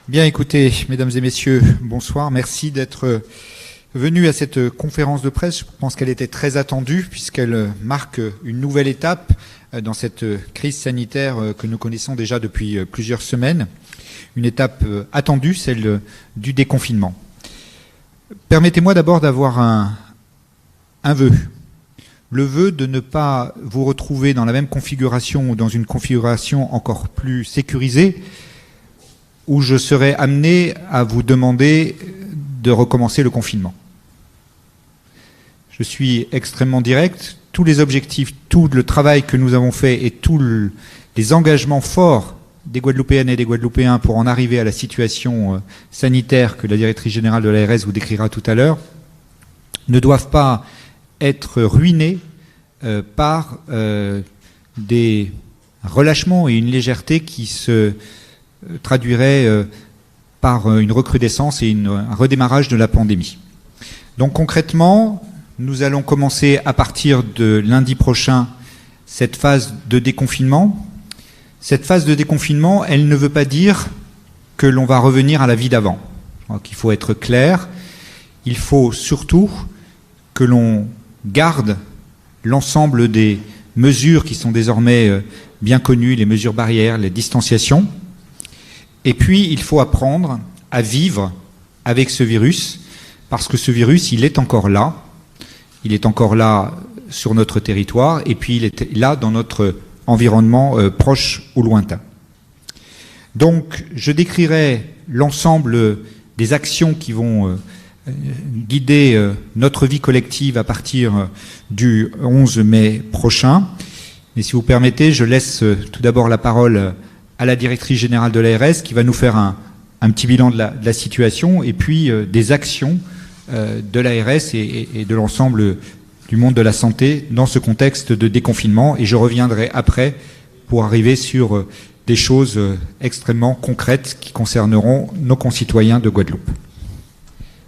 Bien, écoutez, mesdames et messieurs, bonsoir. Merci d'être venus à cette conférence de presse. Je pense qu'elle était très attendue puisqu'elle marque une nouvelle étape dans cette crise sanitaire que nous connaissons déjà depuis plusieurs semaines. Une étape attendue, celle du déconfinement. Permettez-moi d'abord d'avoir un vœu. Le vœu de ne pas vous retrouver dans la même configuration ou dans une configuration encore plus sécurisée où je serai amené à vous demander de recommencer le confinement. Je suis extrêmement direct. Tous les objectifs, tout le travail que nous avons fait et tous les engagements forts des Guadeloupéennes et des Guadeloupéens pour en arriver à la situation sanitaire que la directrice générale de l'ARS vous décrira tout à l'heure ne doivent pas être ruinés par des relâchements et une légèreté qui se traduirait par une recrudescence et un redémarrage de la pandémie. Donc concrètement, nous allons commencer à partir de lundi prochain cette phase de déconfinement. Cette phase de déconfinement, elle ne veut pas dire que l'on va revenir à la vie d'avant. Je crois qu'il faut être clair. Il faut surtout que l'on garde l'ensemble des mesures qui sont désormais bien connues, les mesures barrières, les distanciations. Et puis, il faut apprendre à vivre avec ce virus, parce que ce virus, il est encore là. Il est encore là sur notre territoire, et puis il est là dans notre environnement proche ou lointain. Donc, je décrirai l'ensemble des actions qui vont guider notre vie collective à partir du 11 mai prochain. Et si vous permettez, je laisse tout d'abord la parole à la directrice générale de l'ARS qui va nous faire un petit bilan de la situation et puis des actions de l'ARS et de l'ensemble du monde de la santé dans ce contexte de déconfinement. Et je reviendrai après pour arriver sur des choses extrêmement concrètes qui concerneront nos concitoyens de Guadeloupe.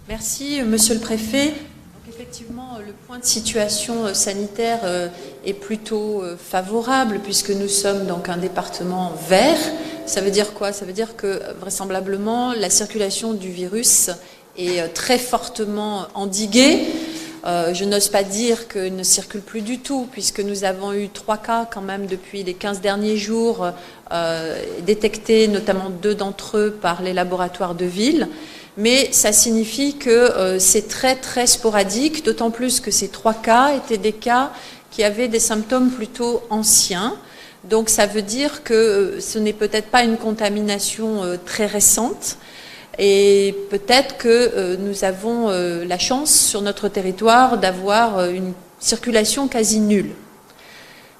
Merci, Monsieur le Préfet. Donc, effectivement, le point de situation sanitaire est plutôt favorable puisque nous sommes donc un département vert. Ça veut dire quoi? Ça veut dire que vraisemblablement la circulation du virus est très fortement endiguée. Je n'ose pas dire qu'il ne circule plus du tout puisque nous avons eu 3 cas quand même depuis les 15 derniers jours détectés, notamment 2 d'entre eux par les laboratoires de ville. Mais ça signifie que c'est très très sporadique, d'autant plus que ces 3 cas étaient des cas qui avaient des symptômes plutôt anciens. Donc ça veut dire que ce n'est peut-être pas une contamination très récente et peut-être que nous avons la chance sur notre territoire d'avoir une circulation quasi nulle.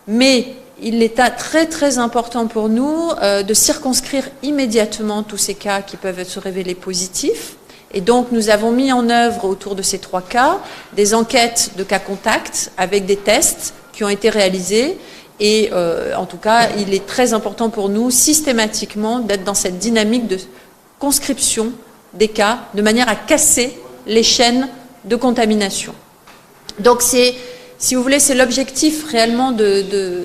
Mais il est très très important pour nous de circonscrire immédiatement tous ces cas qui peuvent se révéler positifs. Et donc nous avons mis en œuvre autour de ces 3 cas des enquêtes de cas contacts avec des tests qui ont été réalisés. Et en tout cas, il est très important pour nous systématiquement d'être dans cette dynamique de conscription des cas de manière à casser les chaînes de contamination. Donc si vous voulez, c'est l'objectif réellement de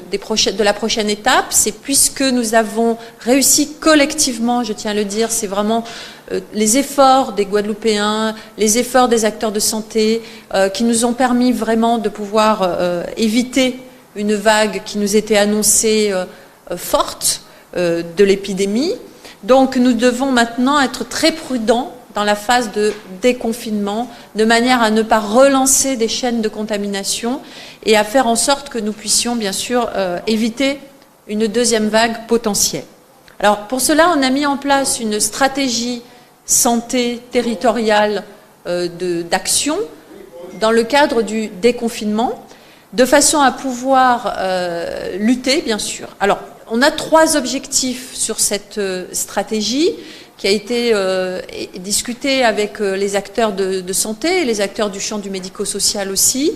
la prochaine étape. C'est puisque nous avons réussi collectivement, je tiens à le dire, c'est vraiment les efforts des Guadeloupéens, les efforts des acteurs de santé qui nous ont permis vraiment de pouvoir éviter une vague qui nous était annoncée forte de l'épidémie. Donc nous devons maintenant être très prudents dans la phase de déconfinement, de manière à ne pas relancer des chaînes de contamination et à faire en sorte que nous puissions bien sûr éviter une deuxième vague potentielle. Alors pour cela, on a mis en place une stratégie santé territoriale d'action dans le cadre du déconfinement, de façon à pouvoir lutter, bien sûr. Alors, on a 3 objectifs sur cette stratégie qui a été discutée avec les acteurs de santé et les acteurs du champ du médico-social aussi,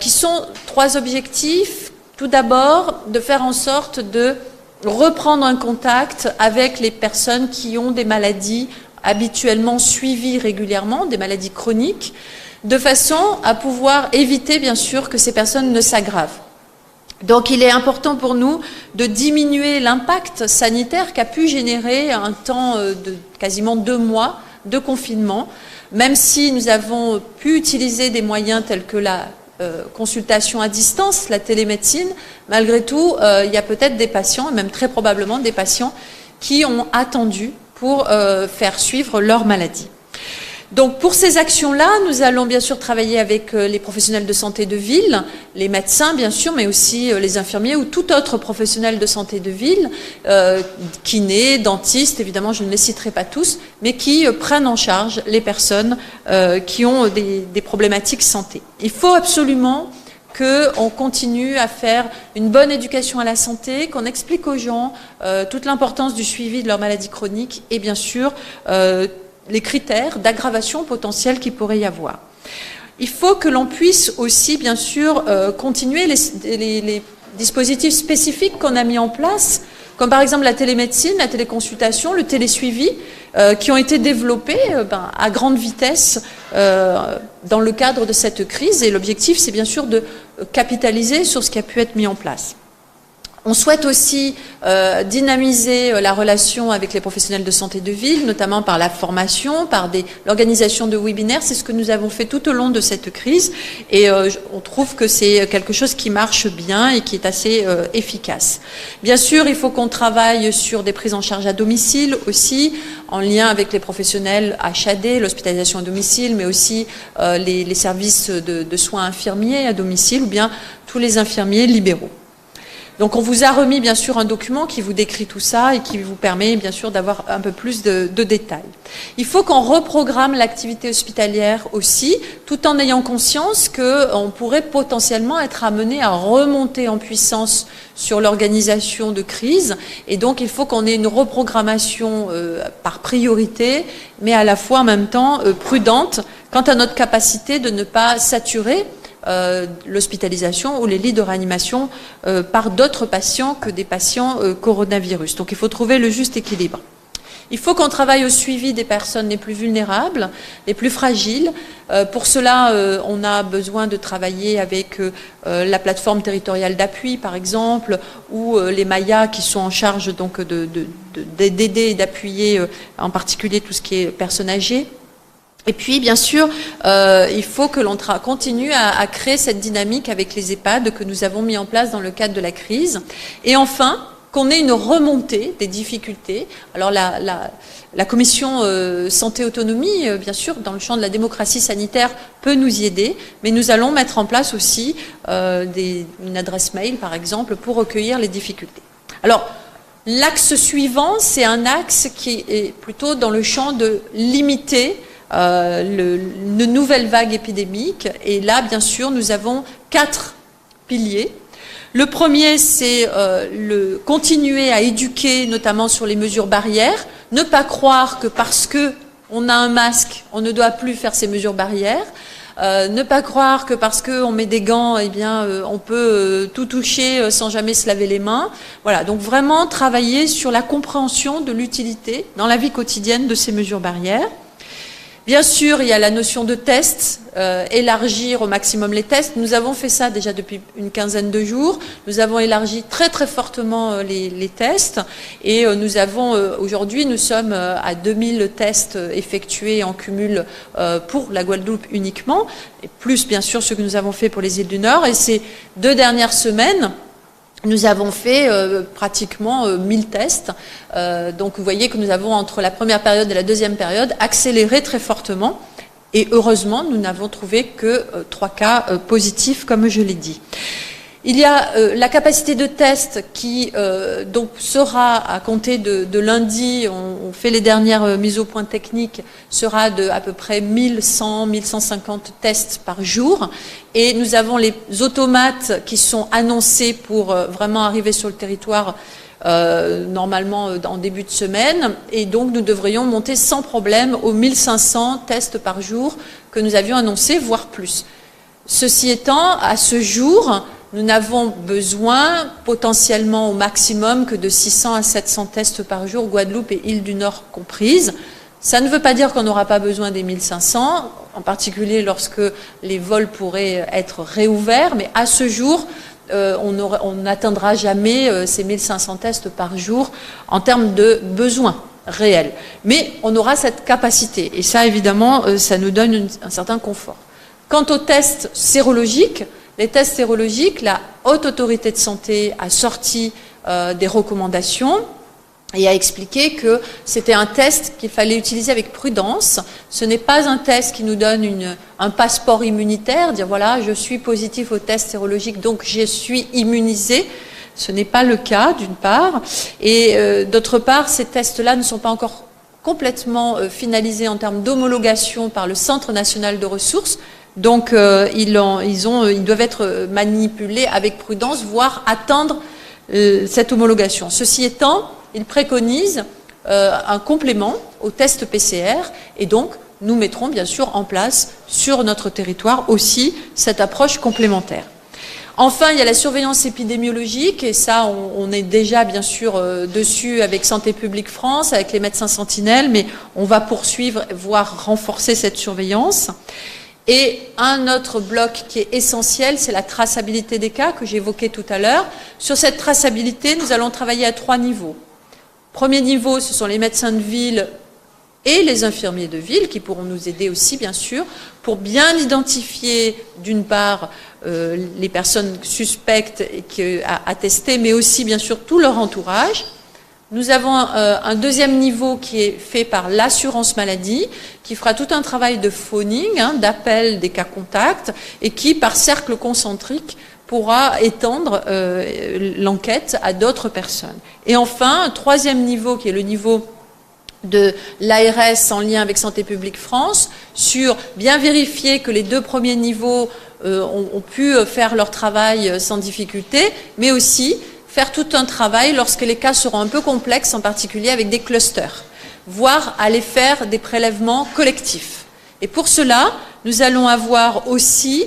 qui sont 3 objectifs. Tout d'abord, de faire en sorte de reprendre un contact avec les personnes qui ont des maladies habituellement suivies régulièrement, des maladies chroniques, de façon à pouvoir éviter, bien sûr, que ces personnes ne s'aggravent. Donc il est important pour nous de diminuer l'impact sanitaire qu'a pu générer un temps de quasiment 2 mois de confinement, même si nous avons pu utiliser des moyens tels que la consultation à distance, la télémédecine. Malgré tout, il y a peut-être des patients, et même très probablement des patients, qui ont attendu pour faire suivre leur maladie. Donc pour ces actions-là, nous allons bien sûr travailler avec les professionnels de santé de ville, les médecins bien sûr, mais aussi les infirmiers ou tout autre professionnel de santé de ville, kinés, dentistes, évidemment je ne les citerai pas tous, mais qui prennent en charge les personnes qui ont des problématiques santé. Il faut absolument qu'on continue à faire une bonne éducation à la santé, qu'on explique aux gens toute l'importance du suivi de leur maladie chronique et bien sûr les critères d'aggravation potentielle qu'il pourrait y avoir. Il faut que l'on puisse aussi, bien sûr, continuer les dispositifs spécifiques qu'on a mis en place, comme par exemple la télémédecine, la téléconsultation, le télésuivi, qui ont été développés à grande vitesse dans le cadre de cette crise. Et l'objectif, c'est bien sûr de capitaliser sur ce qui a pu être mis en place. On souhaite aussi dynamiser la relation avec les professionnels de santé de ville, notamment par la formation, par l'organisation de webinaires. C'est ce que nous avons fait tout au long de cette crise et on trouve que c'est quelque chose qui marche bien et qui est assez efficace. Bien sûr, il faut qu'on travaille sur des prises en charge à domicile aussi, en lien avec les professionnels HAD, l'hospitalisation à domicile, mais aussi les services de soins infirmiers à domicile ou bien tous les infirmiers libéraux. Donc on vous a remis bien sûr un document qui vous décrit tout ça et qui vous permet bien sûr d'avoir un peu plus de détails. Il faut qu'on reprogramme l'activité hospitalière aussi, tout en ayant conscience qu'on pourrait potentiellement être amené à remonter en puissance sur l'organisation de crise. Et donc il faut qu'on ait une reprogrammation par priorité, mais à la fois en même temps prudente quant à notre capacité de ne pas saturer l'hospitalisation ou les lits de réanimation par d'autres patients que des patients coronavirus. Donc il faut trouver le juste équilibre. Il faut qu'on travaille au suivi des personnes les plus vulnérables, les plus fragiles. Pour cela, on a besoin de travailler avec la plateforme territoriale d'appui, par exemple, ou les MAIA qui sont en charge donc d'aider et d'appuyer en particulier tout ce qui est personnes âgées. Et puis, bien sûr, il faut que l'on continue à créer cette dynamique avec les EHPAD que nous avons mis en place dans le cadre de la crise. Et enfin, qu'on ait une remontée des difficultés. Alors, la commission santé-autonomie, bien sûr, dans le champ de la démocratie sanitaire, peut nous y aider, mais nous allons mettre en place aussi une adresse mail, par exemple, pour recueillir les difficultés. Alors, l'axe suivant, c'est un axe qui est plutôt dans le champ de limiter une nouvelle vague épidémique. Et là, bien sûr, nous avons 4 piliers. Le premier, c'est continuer à éduquer, notamment sur les mesures barrières. Ne pas croire que parce qu'on a un masque, on ne doit plus faire ces mesures barrières. Ne pas croire que parce qu'on met des gants, eh bien, on peut tout toucher sans jamais se laver les mains. Voilà, donc vraiment travailler sur la compréhension de l'utilité dans la vie quotidienne de ces mesures barrières. Bien sûr, il y a la notion de test, élargir au maximum les tests. Nous avons fait ça déjà depuis une quinzaine de jours. Nous avons élargi très très fortement les tests et aujourd'hui, nous sommes à 2000 tests effectués en cumul pour la Guadeloupe uniquement, et plus bien sûr ce que nous avons fait pour les îles du Nord. Et ces 2 dernières semaines, nous avons fait pratiquement 1000 tests. Donc vous voyez que nous avons, entre la première période et la deuxième période, accéléré très fortement. Et heureusement, nous n'avons trouvé que 3 cas positifs, comme je l'ai dit. Il y a la capacité de test qui donc sera, à compter de lundi, on fait les dernières mises au point techniques, sera de à peu près 1100-1150 tests par jour. Et nous avons les automates qui sont annoncés pour vraiment arriver sur le territoire normalement en début de semaine. Et donc nous devrions monter sans problème aux 1500 tests par jour que nous avions annoncés, voire plus. Ceci étant, à ce jour, nous n'avons besoin potentiellement au maximum que de 600 à 700 tests par jour, Guadeloupe et îles du Nord comprises. Ça ne veut pas dire qu'on n'aura pas besoin des 1500, en particulier lorsque les vols pourraient être réouverts, mais à ce jour, on n'atteindra jamais ces 1500 tests par jour en termes de besoins réels. Mais on aura cette capacité. Et ça, évidemment, ça nous donne un certain confort. Quant aux tests sérologiques, les tests sérologiques, la Haute Autorité de Santé a sorti des recommandations et a expliqué que c'était un test qu'il fallait utiliser avec prudence. Ce n'est pas un test qui nous donne un passeport immunitaire, dire voilà, je suis positif au test sérologique, donc je suis immunisé. Ce n'est pas le cas, d'une part. Et d'autre part, ces tests-là ne sont pas encore complètement finalisés en termes d'homologation par le Centre national de ressources. Donc, ils doivent être manipulés avec prudence, voire attendre cette homologation. Ceci étant, ils préconisent un complément au test PCR et donc nous mettrons bien sûr en place sur notre territoire aussi cette approche complémentaire. Enfin, il y a la surveillance épidémiologique et ça, on est déjà bien sûr dessus avec Santé publique France, avec les médecins sentinelles, mais on va poursuivre, voire renforcer cette surveillance. Et un autre bloc qui est essentiel, c'est la traçabilité des cas que j'évoquais tout à l'heure. Sur cette traçabilité, nous allons travailler à 3 niveaux. Premier niveau, ce sont les médecins de ville et les infirmiers de ville qui pourront nous aider aussi, bien sûr, pour bien identifier, d'une part, les personnes suspectes à tester, mais aussi, bien sûr, tout leur entourage. Nous avons un deuxième niveau qui est fait par l'assurance maladie, qui fera tout un travail de phoning, d'appel des cas contacts, et qui, par cercle concentrique, pourra étendre l'enquête à d'autres personnes. Et enfin, un troisième niveau qui est le niveau de l'ARS en lien avec Santé publique France, sur bien vérifier que les 2 premiers niveaux ont pu faire leur travail sans difficulté, mais aussi faire tout un travail lorsque les cas seront un peu complexes, en particulier avec des clusters, voire aller faire des prélèvements collectifs. Et pour cela, nous allons avoir aussi,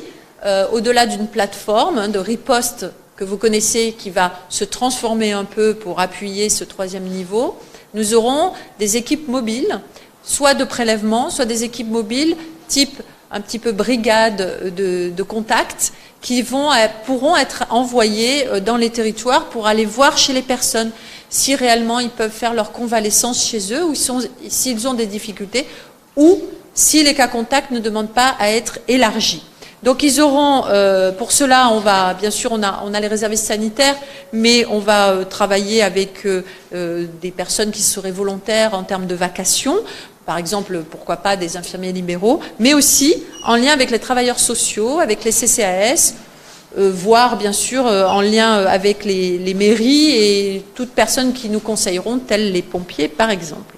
au-delà d'une plateforme de riposte que vous connaissez, qui va se transformer un peu pour appuyer ce 3e niveau, nous aurons des équipes mobiles, soit de prélèvement, soit des équipes mobiles type un petit peu brigade de contact, qui pourront être envoyés dans les territoires pour aller voir chez les personnes si réellement ils peuvent faire leur convalescence chez eux ou s'ils ont des difficultés ou si les cas contacts ne demandent pas à être élargis. Donc ils auront, pour cela, on va, bien sûr, on a les réservistes sanitaires, mais on va travailler avec des personnes qui seraient volontaires en termes de vacations, par exemple, pourquoi pas des infirmiers libéraux, mais aussi en lien avec les travailleurs sociaux, avec les CCAS, voire bien sûr en lien avec les mairies et toutes personnes qui nous conseilleront, tels les pompiers par exemple.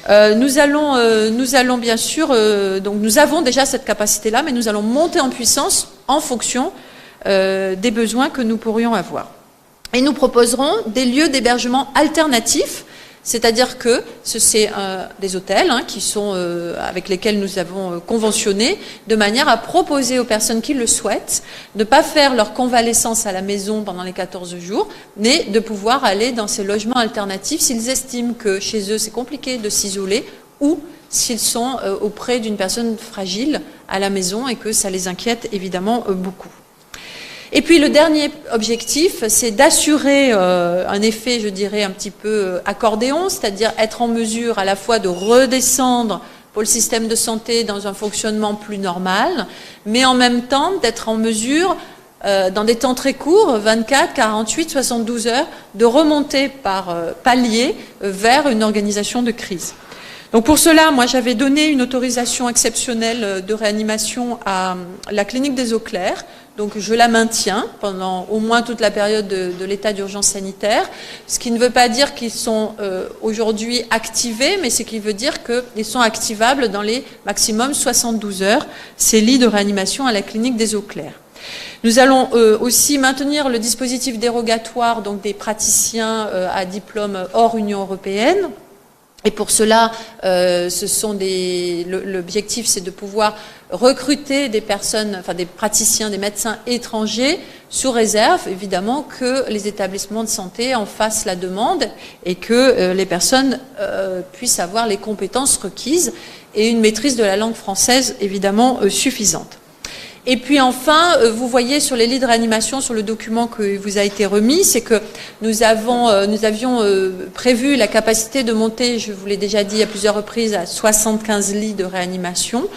Nous allons bien sûr, donc nous avons déjà cette capacité-là, mais nous allons monter en puissance en fonction des besoins que nous pourrions avoir. Et nous proposerons des lieux d'hébergement alternatifs, c'est-à-dire que c'est des hôtels qui sont, avec lesquels nous avons conventionné, de manière à proposer aux personnes qui le souhaitent de ne pas faire leur convalescence à la maison pendant les 14 jours, mais de pouvoir aller dans ces logements alternatifs s'ils estiment que chez eux c'est compliqué de s'isoler ou s'ils sont auprès d'une personne fragile à la maison et que ça les inquiète évidemment beaucoup. Et puis le dernier objectif, c'est d'assurer un effet, je dirais, un petit peu accordéon, c'est-à-dire être en mesure à la fois de redescendre pour le système de santé dans un fonctionnement plus normal, mais en même temps d'être en mesure, dans des temps très courts, 24, 48, 72 heures, de remonter par palier vers une organisation de crise. Donc pour cela, moi j'avais donné une autorisation exceptionnelle de réanimation à la clinique des Eaux Claires. Donc je la maintiens pendant au moins toute la période de l'état d'urgence sanitaire, ce qui ne veut pas dire qu'ils sont aujourd'hui activés, mais ce qui veut dire qu'ils sont activables dans les maximum 72 heures, ces lits de réanimation à la clinique des Eaux Claires. Nous allons aussi maintenir le dispositif dérogatoire donc des praticiens à diplôme hors Union européenne. Et pour cela, l'objectif, c'est de pouvoir recruter des personnes, enfin des praticiens, des médecins étrangers, sous réserve, évidemment, que les établissements de santé en fassent la demande et que les personnes puissent avoir les compétences requises et une maîtrise de la langue française, évidemment, suffisante. Et puis enfin, vous voyez sur les lits de réanimation, sur le document qui vous a été remis, c'est que nous avions prévu la capacité de monter, je vous l'ai déjà dit à plusieurs reprises, à 75 lits de réanimation.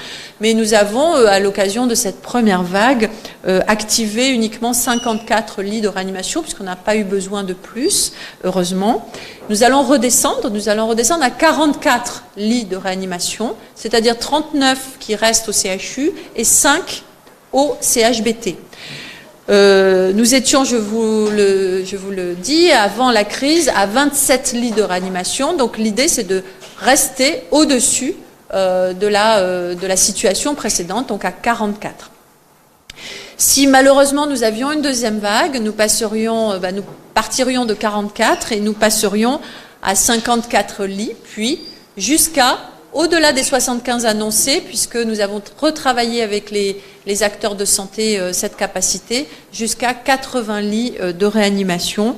Mais nous avons, à l'occasion de cette première vague, activé uniquement 54 lits de réanimation, puisqu'on n'a pas eu besoin de plus, heureusement. Nous allons redescendre à 44 lits de réanimation, c'est-à-dire 39 qui restent au CHU et 5 au CHBT. Nous étions, je vous le dis, avant la crise, à 27 lits de réanimation. Donc l'idée, c'est de rester au-dessus de la situation précédente, donc à 44. Si malheureusement nous avions une deuxième vague, nous partirions de 44 et nous passerions à 54 lits, puis jusqu'à au-delà des 75 annoncés, puisque nous avons retravaillé avec les acteurs de santé cette capacité, jusqu'à 80 lits de réanimation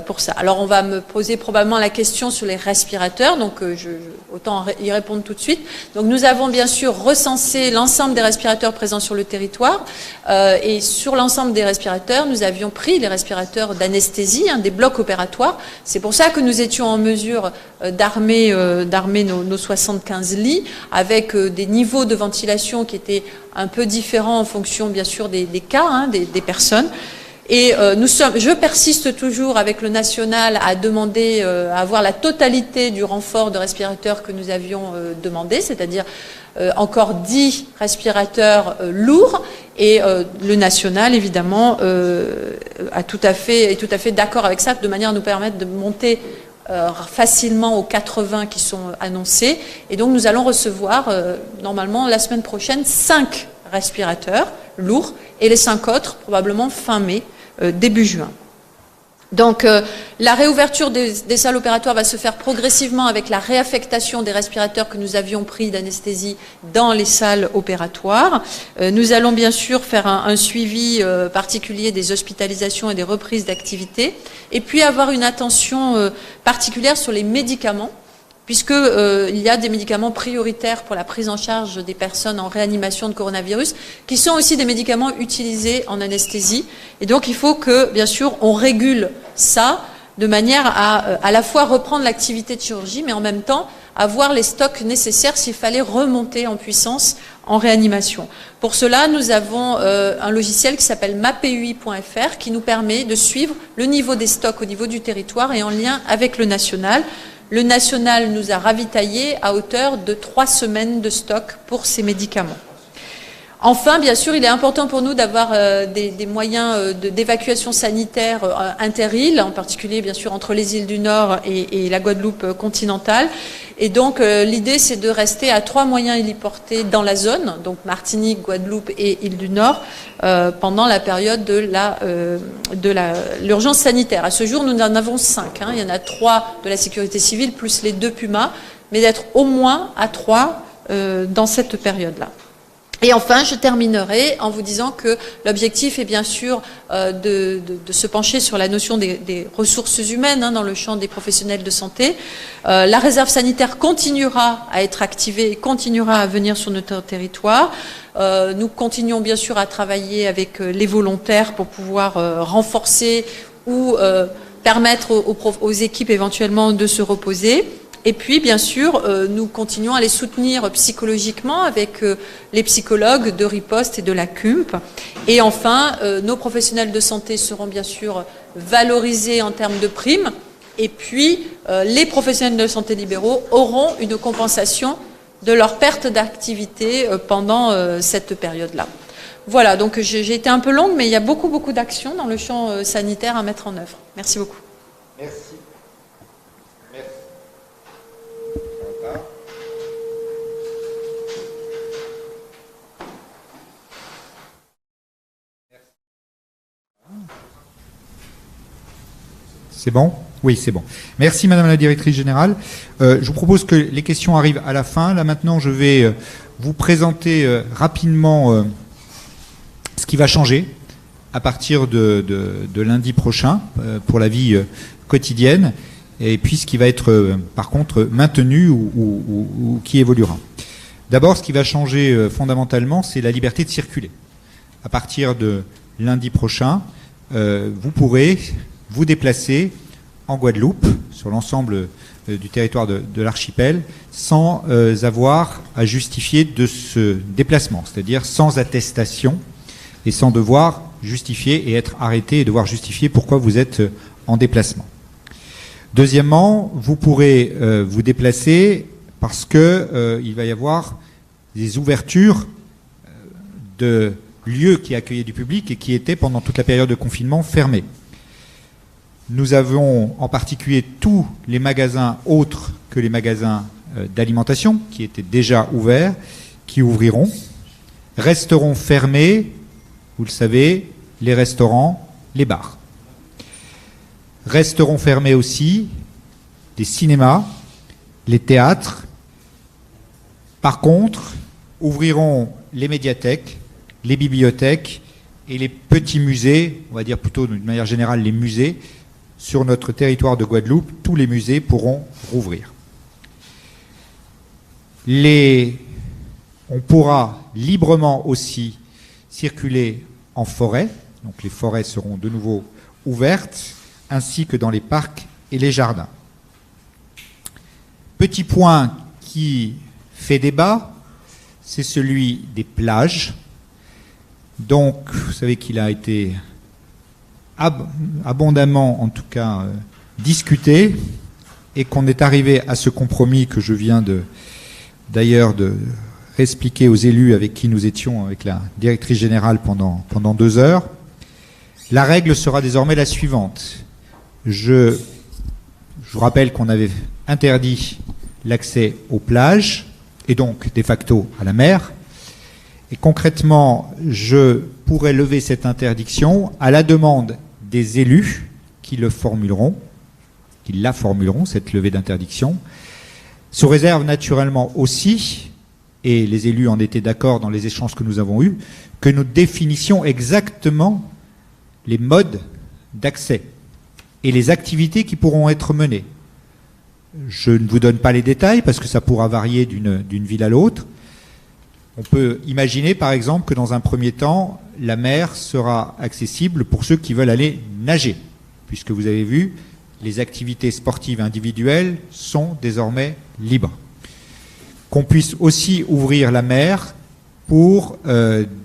pour ça. Alors on va me poser probablement la question sur les respirateurs, donc autant y répondre tout de suite. Donc nous avons bien sûr recensé l'ensemble des respirateurs présents sur le territoire, et sur l'ensemble des respirateurs, nous avions pris les respirateurs d'anesthésie, des blocs opératoires. C'est pour ça que nous étions en mesure d'armer nos 75 lits, avec des niveaux de ventilation qui étaient un peu différents en fonction bien sûr des cas, des personnes. Et je persiste toujours avec le national à demander à avoir la totalité du renfort de respirateurs que nous avions demandé, c'est-à-dire encore 10 respirateurs lourds, et le national évidemment est tout à fait d'accord avec ça, de manière à nous permettre de monter facilement aux 80 qui sont annoncés. Et donc nous allons recevoir normalement la semaine prochaine 5 respirateurs lourds et les 5 autres probablement fin mai, début juin. Donc la réouverture des salles opératoires va se faire progressivement avec la réaffectation des respirateurs que nous avions pris d'anesthésie dans les salles opératoires. Nous allons bien sûr faire un suivi particulier des hospitalisations et des reprises d'activité, et puis avoir une attention particulière sur les médicaments, puisqu'il y a des médicaments prioritaires pour la prise en charge des personnes en réanimation de coronavirus, qui sont aussi des médicaments utilisés en anesthésie. Et donc il faut que, bien sûr, on régule ça de manière à la fois reprendre l'activité de chirurgie, mais en même temps avoir les stocks nécessaires s'il fallait remonter en puissance en réanimation. Pour cela, nous avons un logiciel qui s'appelle mapui.fr qui nous permet de suivre le niveau des stocks au niveau du territoire et en lien avec le national. Le national nous a ravitaillés à hauteur de 3 semaines de stock pour ces médicaments. Enfin, bien sûr, il est important pour nous d'avoir des moyens d'évacuation sanitaire inter-îles, en particulier, bien sûr, entre les îles du Nord et la Guadeloupe continentale. Et donc, l'idée, c'est de rester à 3 moyens héliportés dans la zone, donc Martinique, Guadeloupe et île du Nord, pendant la période de l'urgence sanitaire. À ce jour, nous en avons 5. Il y en a 3 de la sécurité civile, plus les 2 Pumas, mais d'être au moins à 3 dans cette période-là. Et enfin, je terminerai en vous disant que l'objectif est bien sûr de se pencher sur la notion des ressources humaines dans le champ des professionnels de santé. La réserve sanitaire continuera à être activée et continuera à venir sur notre territoire. Nous continuons bien sûr à travailler avec les volontaires pour pouvoir renforcer ou permettre aux équipes éventuellement de se reposer. Et puis, bien sûr, nous continuons à les soutenir psychologiquement avec les psychologues de riposte et de la CUMP. Et enfin, nos professionnels de santé seront bien sûr valorisés en termes de primes. Et puis, les professionnels de santé libéraux auront une compensation de leur perte d'activité pendant cette période-là. Voilà, donc j'ai été un peu longue, mais il y a beaucoup d'actions dans le champ sanitaire à mettre en œuvre. Merci beaucoup. Merci. C'est bon? Oui, c'est bon. Merci Madame la Directrice Générale. Je vous propose que les questions arrivent à la fin. Là maintenant, je vais vous présenter rapidement ce qui va changer à partir de lundi prochain pour la vie quotidienne, et puis ce qui va être par contre maintenu ou qui évoluera. D'abord, ce qui va changer fondamentalement, c'est la liberté de circuler. à partir de lundi prochain, vous pourrez vous déplacer en Guadeloupe, sur l'ensemble du territoire de l'archipel, sans avoir à justifier de ce déplacement, c'est-à-dire sans attestation et sans devoir justifier et être arrêté et devoir justifier pourquoi vous êtes en déplacement. Deuxièmement, vous pourrez vous déplacer parce que il va y avoir des ouvertures de lieux qui accueillaient du public et qui étaient pendant toute la période de confinement fermés. Nous avons en particulier tous les magasins autres que les magasins d'alimentation qui étaient déjà ouverts, qui ouvriront. Resteront fermés, vous le savez, les restaurants, les bars. Resteront fermés aussi les cinémas, les théâtres. Par contre, ouvriront les médiathèques, les bibliothèques et les petits musées, on va dire plutôt d'une manière générale les musées. Sur notre territoire de Guadeloupe, tous les musées pourront rouvrir. On pourra librement aussi circuler en forêt, donc les forêts seront de nouveau ouvertes, ainsi que dans les parcs et les jardins. Petit point qui fait débat, c'est celui des plages. Donc, vous savez qu'il a été abondamment, en tout cas, discuté, et qu'on est arrivé à ce compromis que je viens d'ailleurs de expliquer aux élus avec qui nous étions, avec la directrice générale pendant 2 heures. La règle sera désormais la suivante. Je vous rappelle qu'on avait interdit l'accès aux plages, et donc, de facto, à la mer. Et concrètement, je pourrais lever cette interdiction à la demande des élus qui la formuleront, cette levée d'interdiction, sous réserve naturellement aussi, et les élus en étaient d'accord dans les échanges que nous avons eus, que nous définissions exactement les modes d'accès et les activités qui pourront être menées. Je ne vous donne pas les détails parce que ça pourra varier d'une ville à l'autre. On peut imaginer, par exemple, que dans un premier temps, la mer sera accessible pour ceux qui veulent aller nager, puisque vous avez vu, les activités sportives individuelles sont désormais libres. Qu'on puisse aussi ouvrir la mer pour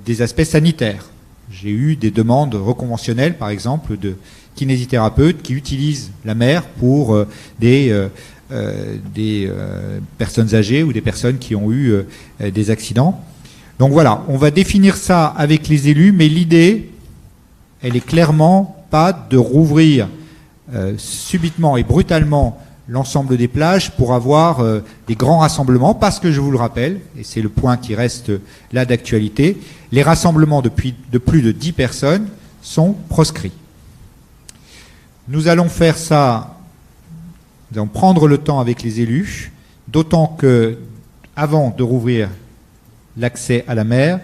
des aspects sanitaires. J'ai eu des demandes reconventionnelles, par exemple, de kinésithérapeutes qui utilisent la mer pour des personnes âgées ou des personnes qui ont eu des accidents. Donc voilà, on va définir ça avec les élus, mais l'idée, elle est clairement pas de rouvrir subitement et brutalement l'ensemble des plages pour avoir des grands rassemblements, parce que je vous le rappelle, et c'est le point qui reste là d'actualité, les rassemblements de plus de 10 personnes sont proscrits. Nous allons faire ça. Nous allons prendre le temps avec les élus, d'autant que, avant de rouvrir l'accès à la mer,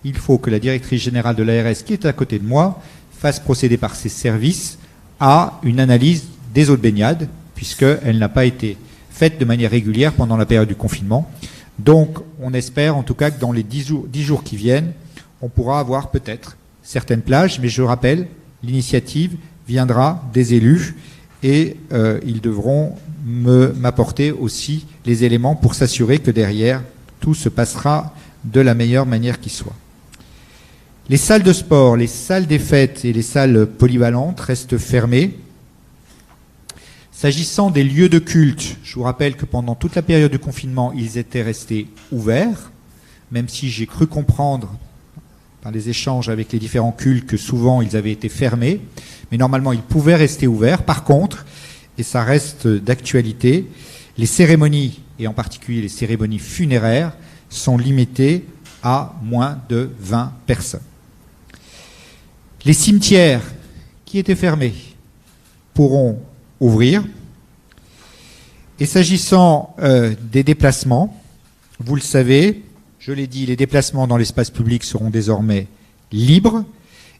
il faut que la directrice générale de l'ARS, qui est à côté de moi, fasse procéder par ses services à une analyse des eaux de baignade, puisqu'elle n'a pas été faite de manière régulière pendant la période du confinement. Donc, on espère en tout cas que dans les 10 jours qui viennent, on pourra avoir peut-être certaines plages, mais je rappelle, l'initiative viendra des élus, et ils devront m'apporter aussi les éléments pour s'assurer que derrière, tout se passera de la meilleure manière qui soit. Les salles de sport, les salles des fêtes et les salles polyvalentes restent fermées. S'agissant des lieux de culte, je vous rappelle que pendant toute la période de confinement, ils étaient restés ouverts, même si j'ai cru comprendre par les échanges avec les différents cultes que souvent ils avaient été fermés, mais normalement ils pouvaient rester ouverts. Par contre, et ça reste d'actualité, les cérémonies, et en particulier les cérémonies funéraires, sont limitées à moins de 20 personnes. Les cimetières qui étaient fermés pourront ouvrir. Et s'agissant des déplacements, vous le savez, je l'ai dit, les déplacements dans l'espace public seront désormais libres.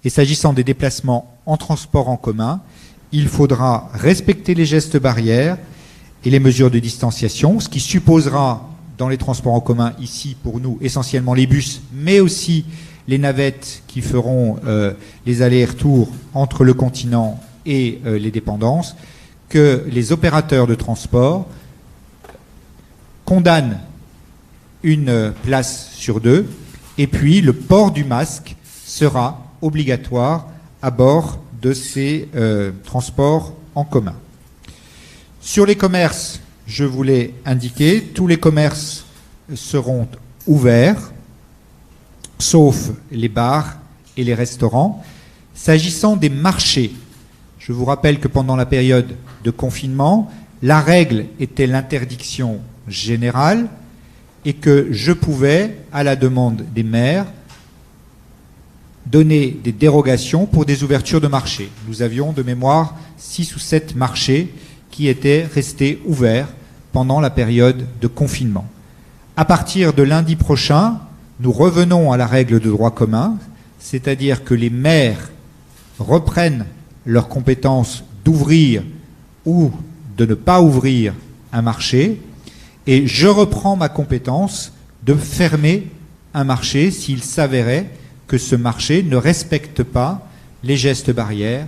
Et s'agissant des déplacements en transport en commun, il faudra respecter les gestes barrières et les mesures de distanciation, ce qui supposera, dans les transports en commun, ici pour nous, essentiellement les bus, mais aussi les navettes qui feront les allers-retours entre le continent et les dépendances, que les opérateurs de transport condamnent une place sur 2, et puis le port du masque sera obligatoire à bord de ces transports en commun. Sur les commerces, je vous l'ai indiqué, tous les commerces seront ouverts, sauf les bars et les restaurants. S'agissant des marchés, je vous rappelle que pendant la période de confinement, la règle était l'interdiction générale et que je pouvais, à la demande des maires, donner des dérogations pour des ouvertures de marché. Nous avions de mémoire 6 ou 7 marchés qui étaient restés ouverts pendant la période de confinement. À partir de lundi prochain, nous revenons à la règle de droit commun, c'est-à-dire que les maires reprennent leur compétence d'ouvrir ou de ne pas ouvrir un marché, et je reprends ma compétence de fermer un marché s'il s'avérait que ce marché ne respecte pas les gestes barrières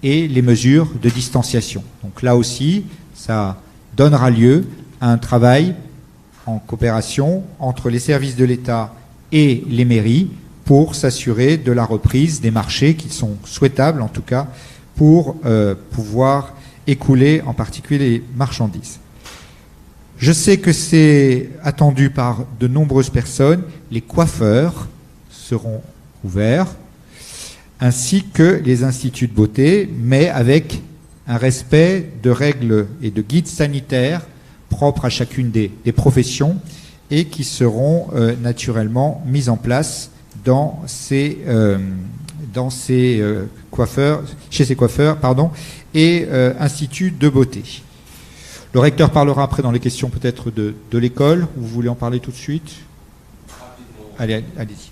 et les mesures de distanciation. Donc là aussi, ça donnera lieu à un travail en coopération entre les services de l'État et les mairies pour s'assurer de la reprise des marchés qui sont souhaitables, en tout cas, pour pouvoir écouler en particulier les marchandises. Je sais que c'est attendu par de nombreuses personnes. Les coiffeurs seront ouverts, ainsi que les instituts de beauté, mais avec un respect de règles et de guides sanitaires propres à chacune des professions et qui seront naturellement mis en place dans ces coiffeurs, chez ces coiffeurs, et instituts de beauté. Le recteur parlera après dans les questions peut-être de l'école. Vous voulez en parler tout de suite? Allez-y.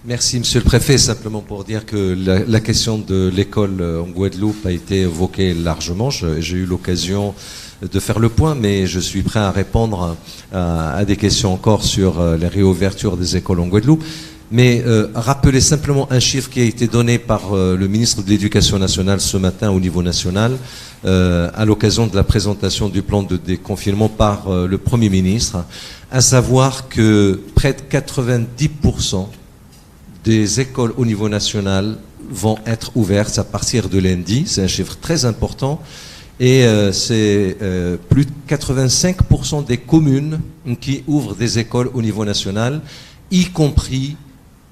Merci, Monsieur le Préfet. Simplement pour dire que la question de l'école en Guadeloupe a été évoquée largement. J'ai eu l'occasion de faire le point, mais je suis prêt à répondre à des questions encore sur les réouvertures des écoles en Guadeloupe. Mais rappeler simplement un chiffre qui a été donné par le ministre de l'Éducation nationale ce matin au niveau national à l'occasion de la présentation du plan de déconfinement par le Premier ministre, à savoir que près de 90% des écoles au niveau national vont être ouvertes à partir de lundi. C'est un chiffre très important. Et c'est plus de 85% des communes qui ouvrent des écoles au niveau national, y compris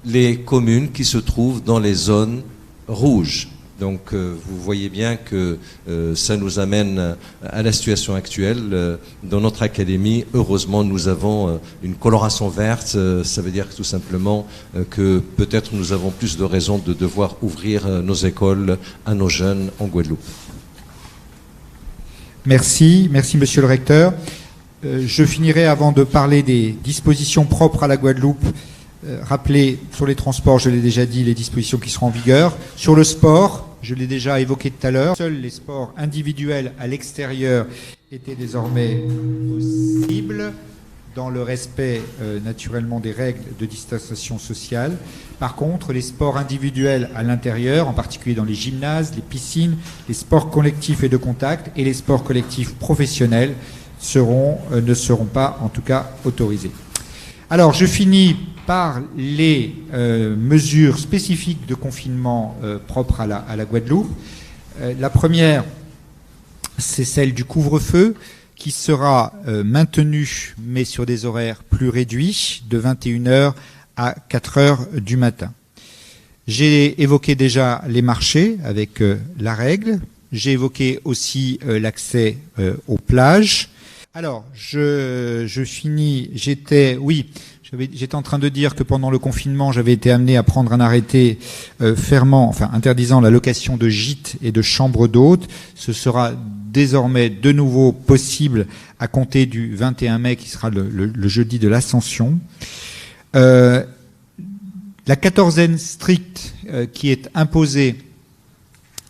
les communes qui se trouvent dans les zones rouges. Donc vous voyez bien que ça nous amène à la situation actuelle. Dans notre académie, heureusement, nous avons une coloration verte. Ça veut dire tout simplement que peut-être nous avons plus de raisons de devoir ouvrir nos écoles à nos jeunes en Guadeloupe. Merci Monsieur le recteur. Je finirai avant de parler des dispositions propres à la Guadeloupe. Rappeler sur les transports, je l'ai déjà dit, les dispositions qui seront en vigueur. Sur le sport, je l'ai déjà évoqué tout à l'heure, seuls les sports individuels à l'extérieur étaient désormais possibles dans le respect naturellement des règles de distanciation sociale. Par contre, les sports individuels à l'intérieur, en particulier dans les gymnases, les piscines, les sports collectifs et de contact et les sports collectifs professionnels ne seront pas en tout cas autorisés. Alors, je finis par les mesures spécifiques de confinement propres à la Guadeloupe. La première, c'est celle du couvre-feu qui sera maintenue, mais sur des horaires plus réduits, de 21h à 4h du matin. J'ai évoqué déjà les marchés avec la règle. J'ai évoqué aussi l'accès aux plages. Alors, je finis. J'étais en train de dire que pendant le confinement, j'avais été amené à prendre un arrêté interdisant la location de gîtes et de chambres d'hôtes. Ce sera désormais de nouveau possible à compter du 21 mai, qui sera le jeudi de l'Ascension. La quatorzaine stricte qui est imposée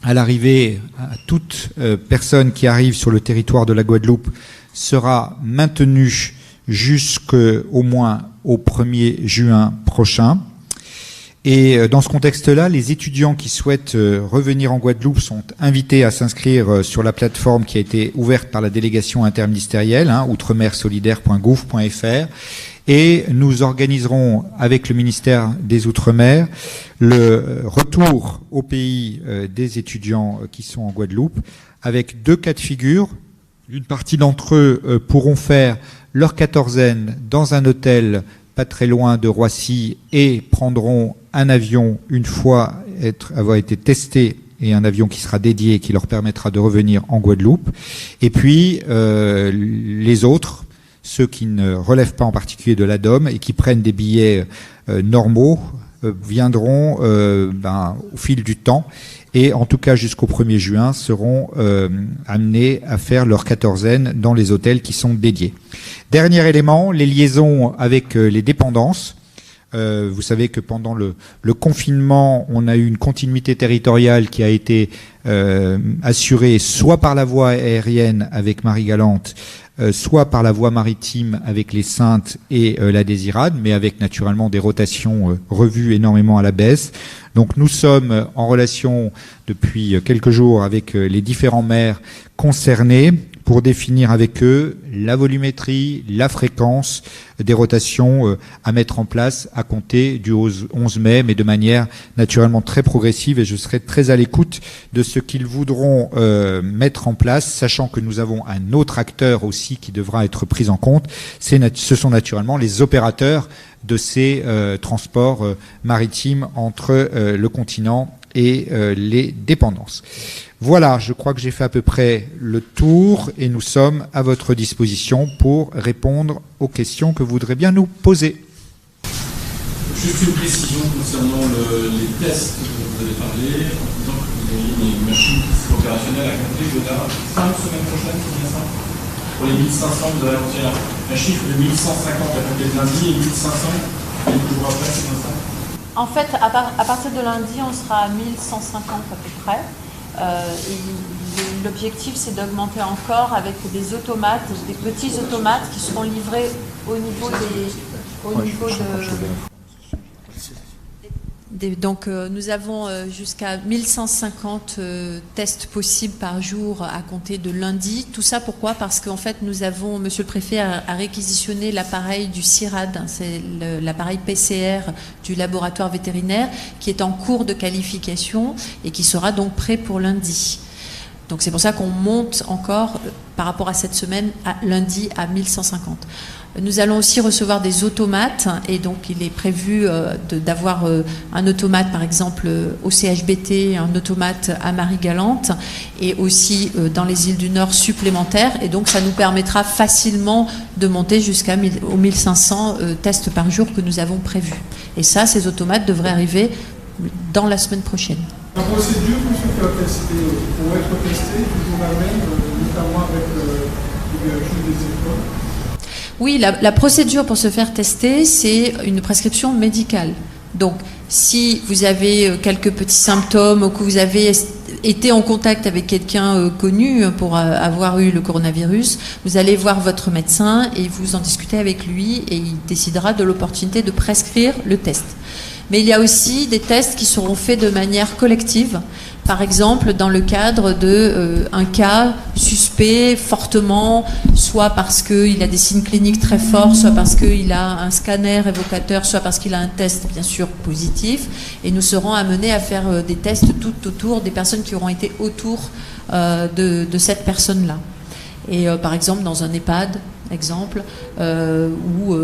à l'arrivée à toute personne qui arrive sur le territoire de la Guadeloupe sera maintenue jusqu'au moins au 1er juin prochain. Et dans ce contexte-là, les étudiants qui souhaitent revenir en Guadeloupe sont invités à s'inscrire sur la plateforme qui a été ouverte par la délégation interministérielle, outremersolidaire.gouv.fr. Et nous organiserons avec le ministère des Outre-mer le retour au pays des étudiants qui sont en Guadeloupe avec 2 cas de figure. Une partie d'entre eux pourront faire leur quatorzaine dans un hôtel pas très loin de Roissy et prendront un avion une fois avoir été testés, et un avion qui sera dédié qui leur permettra de revenir en Guadeloupe. Et puis les autres, ceux qui ne relèvent pas en particulier de l'ADOM et qui prennent des billets normaux, viendront au fil du temps et en tout cas jusqu'au 1er juin seront amenés à faire leur quatorzaine dans les hôtels qui sont dédiés. Dernier élément, les liaisons avec les dépendances. Vous savez que pendant le confinement, on a eu une continuité territoriale qui a été assurée soit par la voie aérienne avec Marie-Galante, soit par la voie maritime avec les Saintes et la Désirade, mais avec naturellement des rotations revues énormément à la baisse. Donc nous sommes en relation depuis quelques jours avec les différents maires concernés pour définir avec eux la volumétrie, la fréquence des rotations à mettre en place à compter du 11 mai, mais de manière naturellement très progressive, et je serai très à l'écoute de ce qu'ils voudront mettre en place, sachant que nous avons un autre acteur aussi qui devra être pris en compte, ce sont naturellement les opérateurs de ces transports maritimes entre le continent et les dépendances. Voilà, je crois que j'ai fait à peu près le tour et nous sommes à votre disposition pour répondre aux questions que vous voudrez bien nous poser. Juste une précision concernant les tests dont vous avez parlé, en disant que vous avez une machine qui sera opérationnelle à compter de la fin de semaine prochaine, c'est bien ça? Pour les 1500, vous avez annoncé un chiffre de 1150 à compter de lundi et 1500 quelques jours après, c'est bien ça? En fait, à partir de lundi, on sera à 1150 à peu près. L'objectif, c'est d'augmenter encore avec des automates, des petits automates qui seront livrés au niveau donc nous avons jusqu'à 1150 tests possibles par jour à compter de lundi. Tout ça pourquoi? Parce qu'en fait nous avons, Monsieur le Préfet a réquisitionné l'appareil du CIRAD, c'est l'appareil PCR du laboratoire vétérinaire qui est en cours de qualification et qui sera donc prêt pour lundi. Donc c'est pour ça qu'on monte encore par rapport à cette semaine à lundi à 1150. Nous allons aussi recevoir des automates et donc il est prévu d'avoir un automate par exemple au CHBT, un automate à Marie-Galante et aussi dans les îles du Nord supplémentaires, et donc ça nous permettra facilement de monter jusqu'à 1500 tests par jour que nous avons prévus. Et ça, ces automates devraient arriver dans la semaine prochaine. La procédure pour être testé, toujours la même, notamment avec l'ouverture des écoles. Oui, la procédure pour se faire tester, c'est une prescription médicale. Donc, si vous avez quelques petits symptômes ou que vous avez été en contact avec quelqu'un connu pour avoir eu le coronavirus, vous allez voir votre médecin et vous en discutez avec lui et il décidera de l'opportunité de prescrire le test. Mais il y a aussi des tests qui seront faits de manière collective. Par exemple, dans le cadre d'un cas suspect fortement, soit parce qu'il a des signes cliniques très forts, soit parce qu'il a un scanner évocateur, soit parce qu'il a un test bien sûr positif. Et nous serons amenés à faire des tests tout autour des personnes qui auront été autour de cette personne-là. Et par exemple, dans un EHPAD, ou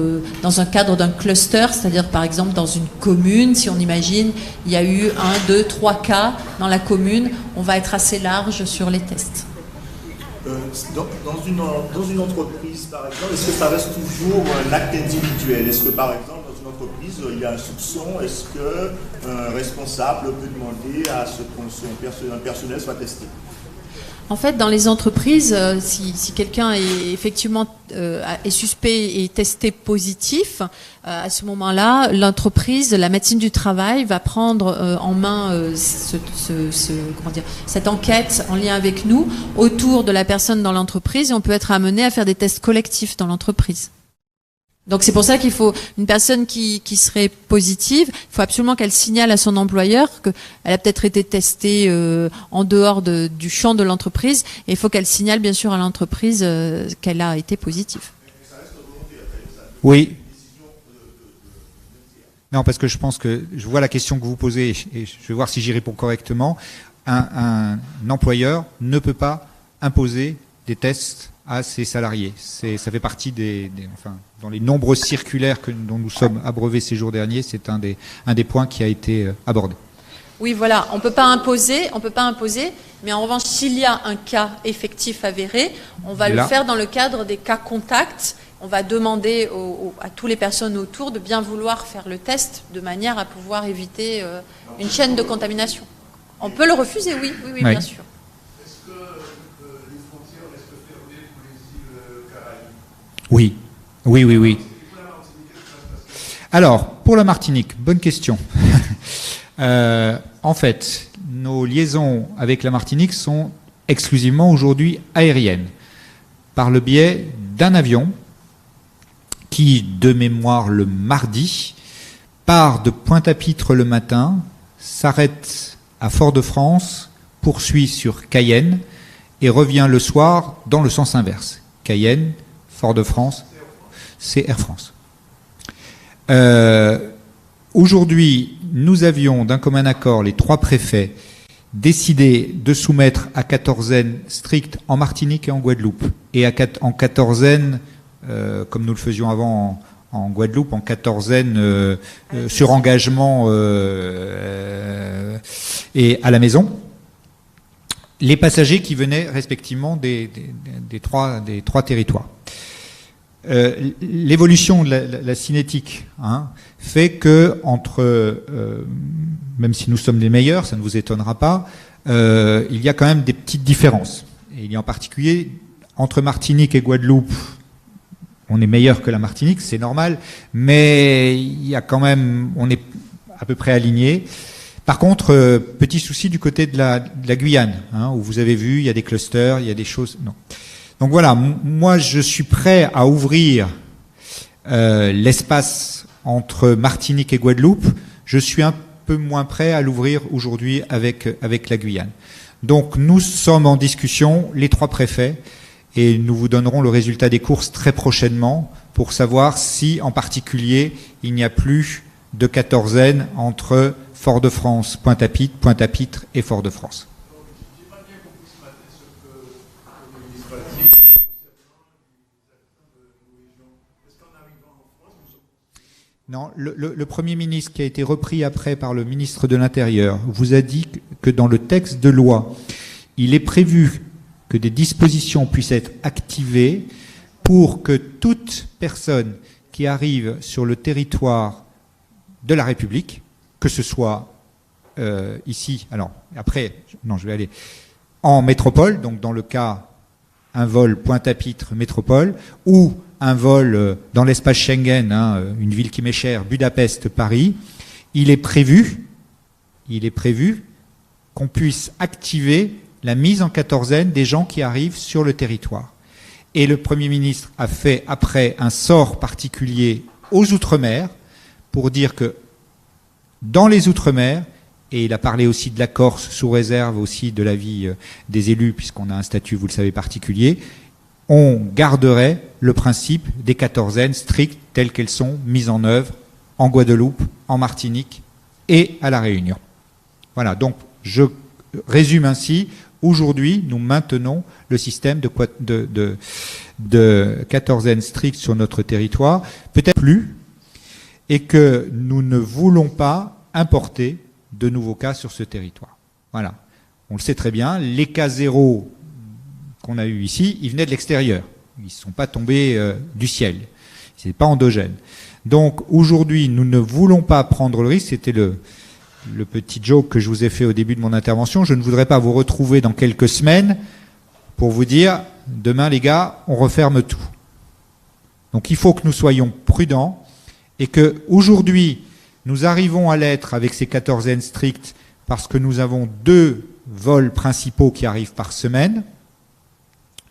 dans un cadre d'un cluster, c'est-à-dire par exemple dans une commune, si on imagine, il y a eu 1, 2, 3 cas dans la commune, on va être assez large sur les tests. Dans une entreprise, par exemple, est-ce que ça reste toujours un acte individuel? Est-ce que par exemple, dans une entreprise, il y a un soupçon? Est-ce qu'un responsable peut demander à ce qu'un personnel soit testé? En fait, dans les entreprises, si quelqu'un est effectivement est suspect et testé positif, à ce moment-là, l'entreprise, la médecine du travail, va prendre en main cette enquête en lien avec nous autour de la personne dans l'entreprise, et on peut être amené à faire des tests collectifs dans l'entreprise. Donc c'est pour ça qu'il faut une personne qui serait positive, il faut absolument qu'elle signale à son employeur qu'elle a peut-être été testée en dehors du champ de l'entreprise, et il faut qu'elle signale bien sûr à l'entreprise qu'elle a été positive. Oui. Non, parce que je pense que je vois la question que vous posez et je vais voir si j'y réponds correctement. Un employeur ne peut pas imposer des tests à ses salariés. Ça fait partie dans les nombreuses circulaires dont nous sommes abreuvés ces jours derniers, c'est un des points qui a été abordé. Oui, voilà, on peut pas imposer, mais en revanche, s'il y a un cas effectif avéré, on va le faire dans le cadre des cas contacts. On va demander à toutes les personnes autour de bien vouloir faire le test de manière à pouvoir éviter une chaîne de contamination. On peut le refuser, oui, bien sûr. Est-ce que les frontières restent fermées pour les îles Caraïbes? Oui. Alors, pour la Martinique, bonne question. En fait, nos liaisons avec la Martinique sont exclusivement aujourd'hui aériennes, par le biais d'un avion qui, de mémoire le mardi, part de Pointe-à-Pitre le matin, s'arrête à Fort-de-France, poursuit sur Cayenne et revient le soir dans le sens inverse. Cayenne, Fort-de-France, c'est Air France. Aujourd'hui, nous avions d'un commun accord, les 3 préfets, décidé de soumettre à quatorzaine stricte en Martinique et en Guadeloupe, et en quatorzaine, comme nous le faisions avant en Guadeloupe, en quatorzaine sur engagement et à la maison, les passagers qui venaient respectivement des trois territoires. L'évolution de la cinétique fait que même si nous sommes les meilleurs, ça ne vous étonnera pas, il y a quand même des petites différences. Et il y a en particulier entre Martinique et Guadeloupe, on est meilleur que la Martinique, c'est normal, mais il y a quand même, on est à peu près aligné. Par contre, petit souci du côté de la Guyane, où vous avez vu, il y a des clusters, il y a des choses. Non. Donc voilà, moi je suis prêt à ouvrir l'espace entre Martinique et Guadeloupe. Je suis un peu moins prêt à l'ouvrir aujourd'hui avec la Guyane. Donc nous sommes en discussion, les 3 préfets, et nous vous donnerons le résultat des courses très prochainement pour savoir si, en particulier, il n'y a plus de quatorzaine entre Fort-de-France, Pointe-à-Pitre et Fort-de-France. J'ai pas bien compris ce matin ce que le ministre a dit concernant les habitants de nos régions. Est-ce qu'en arrivant en France, nous sommes... Non, le Premier ministre, qui a été repris après par le ministre de l'Intérieur, vous a dit que dans le texte de loi, il est prévu que des dispositions puissent être activées pour que toute personne qui arrive sur le territoire de la République, que ce soit ici, alors après, non, je vais aller en métropole, donc dans le cas, un vol Pointe-à-Pitre métropole, ou un vol dans l'espace Schengen, une ville qui m'est chère, Budapest-Paris, il est prévu qu'on puisse activer la mise en quatorzaine des gens qui arrivent sur le territoire. Et le Premier ministre a fait après un sort particulier aux Outre-mer pour dire que dans les Outre-mer, et il a parlé aussi de la Corse sous réserve aussi de l'avis des élus, puisqu'on a un statut, vous le savez, particulier, on garderait le principe des quatorzaines strictes telles qu'elles sont mises en œuvre en Guadeloupe, en Martinique et à La Réunion. Voilà, donc je résume ainsi. Aujourd'hui, nous maintenons le système de quatorzaine stricte sur notre territoire, peut-être plus, et que nous ne voulons pas importer de nouveaux cas sur ce territoire. Voilà. On le sait très bien, les cas zéro qu'on a eu ici, ils venaient de l'extérieur. Ils ne sont pas tombés du ciel. Ce n'est pas endogène. Donc aujourd'hui, nous ne voulons pas prendre le risque, c'était le petit joke que je vous ai fait au début de mon intervention. Je ne voudrais pas vous retrouver dans quelques semaines pour vous dire, demain les gars, on referme tout. Donc il faut que nous soyons prudents et que aujourd'hui nous arrivons à l'être avec ces quatorzaines strictes parce que nous avons 2 vols principaux qui arrivent par semaine,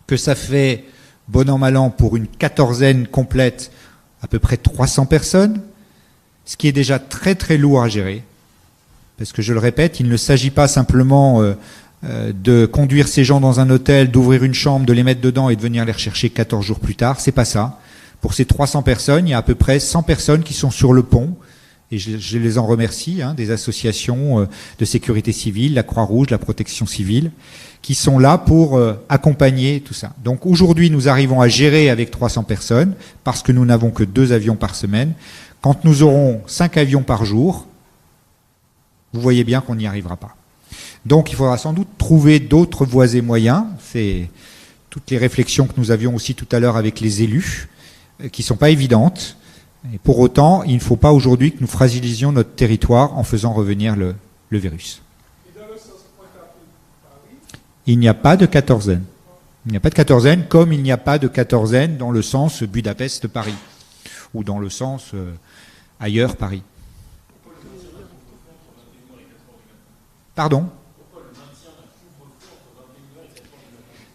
que ça fait bon an mal an pour une quatorzaine complète à peu près 300 personnes, ce qui est déjà très très lourd à gérer. Parce que je le répète, il ne s'agit pas simplement de conduire ces gens dans un hôtel, d'ouvrir une chambre, de les mettre dedans et de venir les rechercher 14 jours plus tard. C'est pas ça. Pour ces 300 personnes, il y a à peu près 100 personnes qui sont sur le pont. Et je les en remercie, des associations de sécurité civile, la Croix-Rouge, la Protection civile, qui sont là pour accompagner tout ça. Donc aujourd'hui, nous arrivons à gérer avec 300 personnes, parce que nous n'avons que 2 avions par semaine. Quand nous aurons 5 avions par jour, vous voyez bien qu'on n'y arrivera pas. Donc il faudra sans doute trouver d'autres voies et moyens. C'est toutes les réflexions que nous avions aussi tout à l'heure avec les élus, qui ne sont pas évidentes. Et pour autant, il ne faut pas aujourd'hui que nous fragilisions notre territoire en faisant revenir le virus. Il n'y a pas de quatorzaine. Il n'y a pas de quatorzaine, comme il n'y a pas de quatorzaine dans le sens Budapest-Paris, ou dans le sens ailleurs Paris. Pardon ?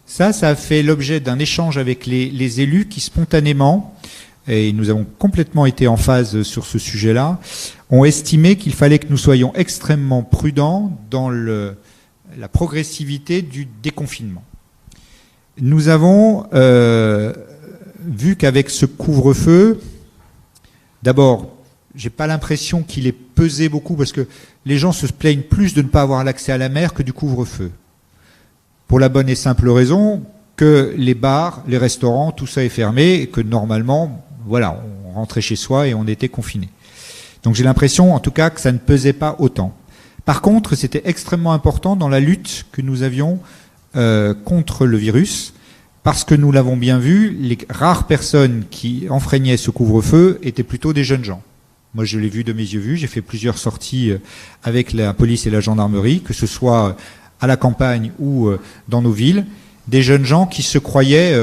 Ça a fait l'objet d'un échange avec les élus qui spontanément, et nous avons complètement été en phase sur ce sujet-là, ont estimé qu'il fallait que nous soyons extrêmement prudents dans la progressivité du déconfinement. Nous avons vu qu'avec ce couvre-feu, d'abord, j'ai pas l'impression qu'il ait pesé beaucoup, parce que les gens se plaignent plus de ne pas avoir l'accès à la mer que du couvre-feu. Pour la bonne et simple raison que les bars, les restaurants, tout ça est fermé, et que normalement, voilà, on rentrait chez soi et on était confiné. Donc j'ai l'impression, en tout cas, que ça ne pesait pas autant. Par contre, c'était extrêmement important dans la lutte que nous avions contre le virus, parce que nous l'avons bien vu, les rares personnes qui enfreignaient ce couvre-feu étaient plutôt des jeunes gens. Moi, je l'ai vu de mes yeux vus, j'ai fait plusieurs sorties avec la police et la gendarmerie, que ce soit à la campagne ou dans nos villes, des jeunes gens qui se croyaient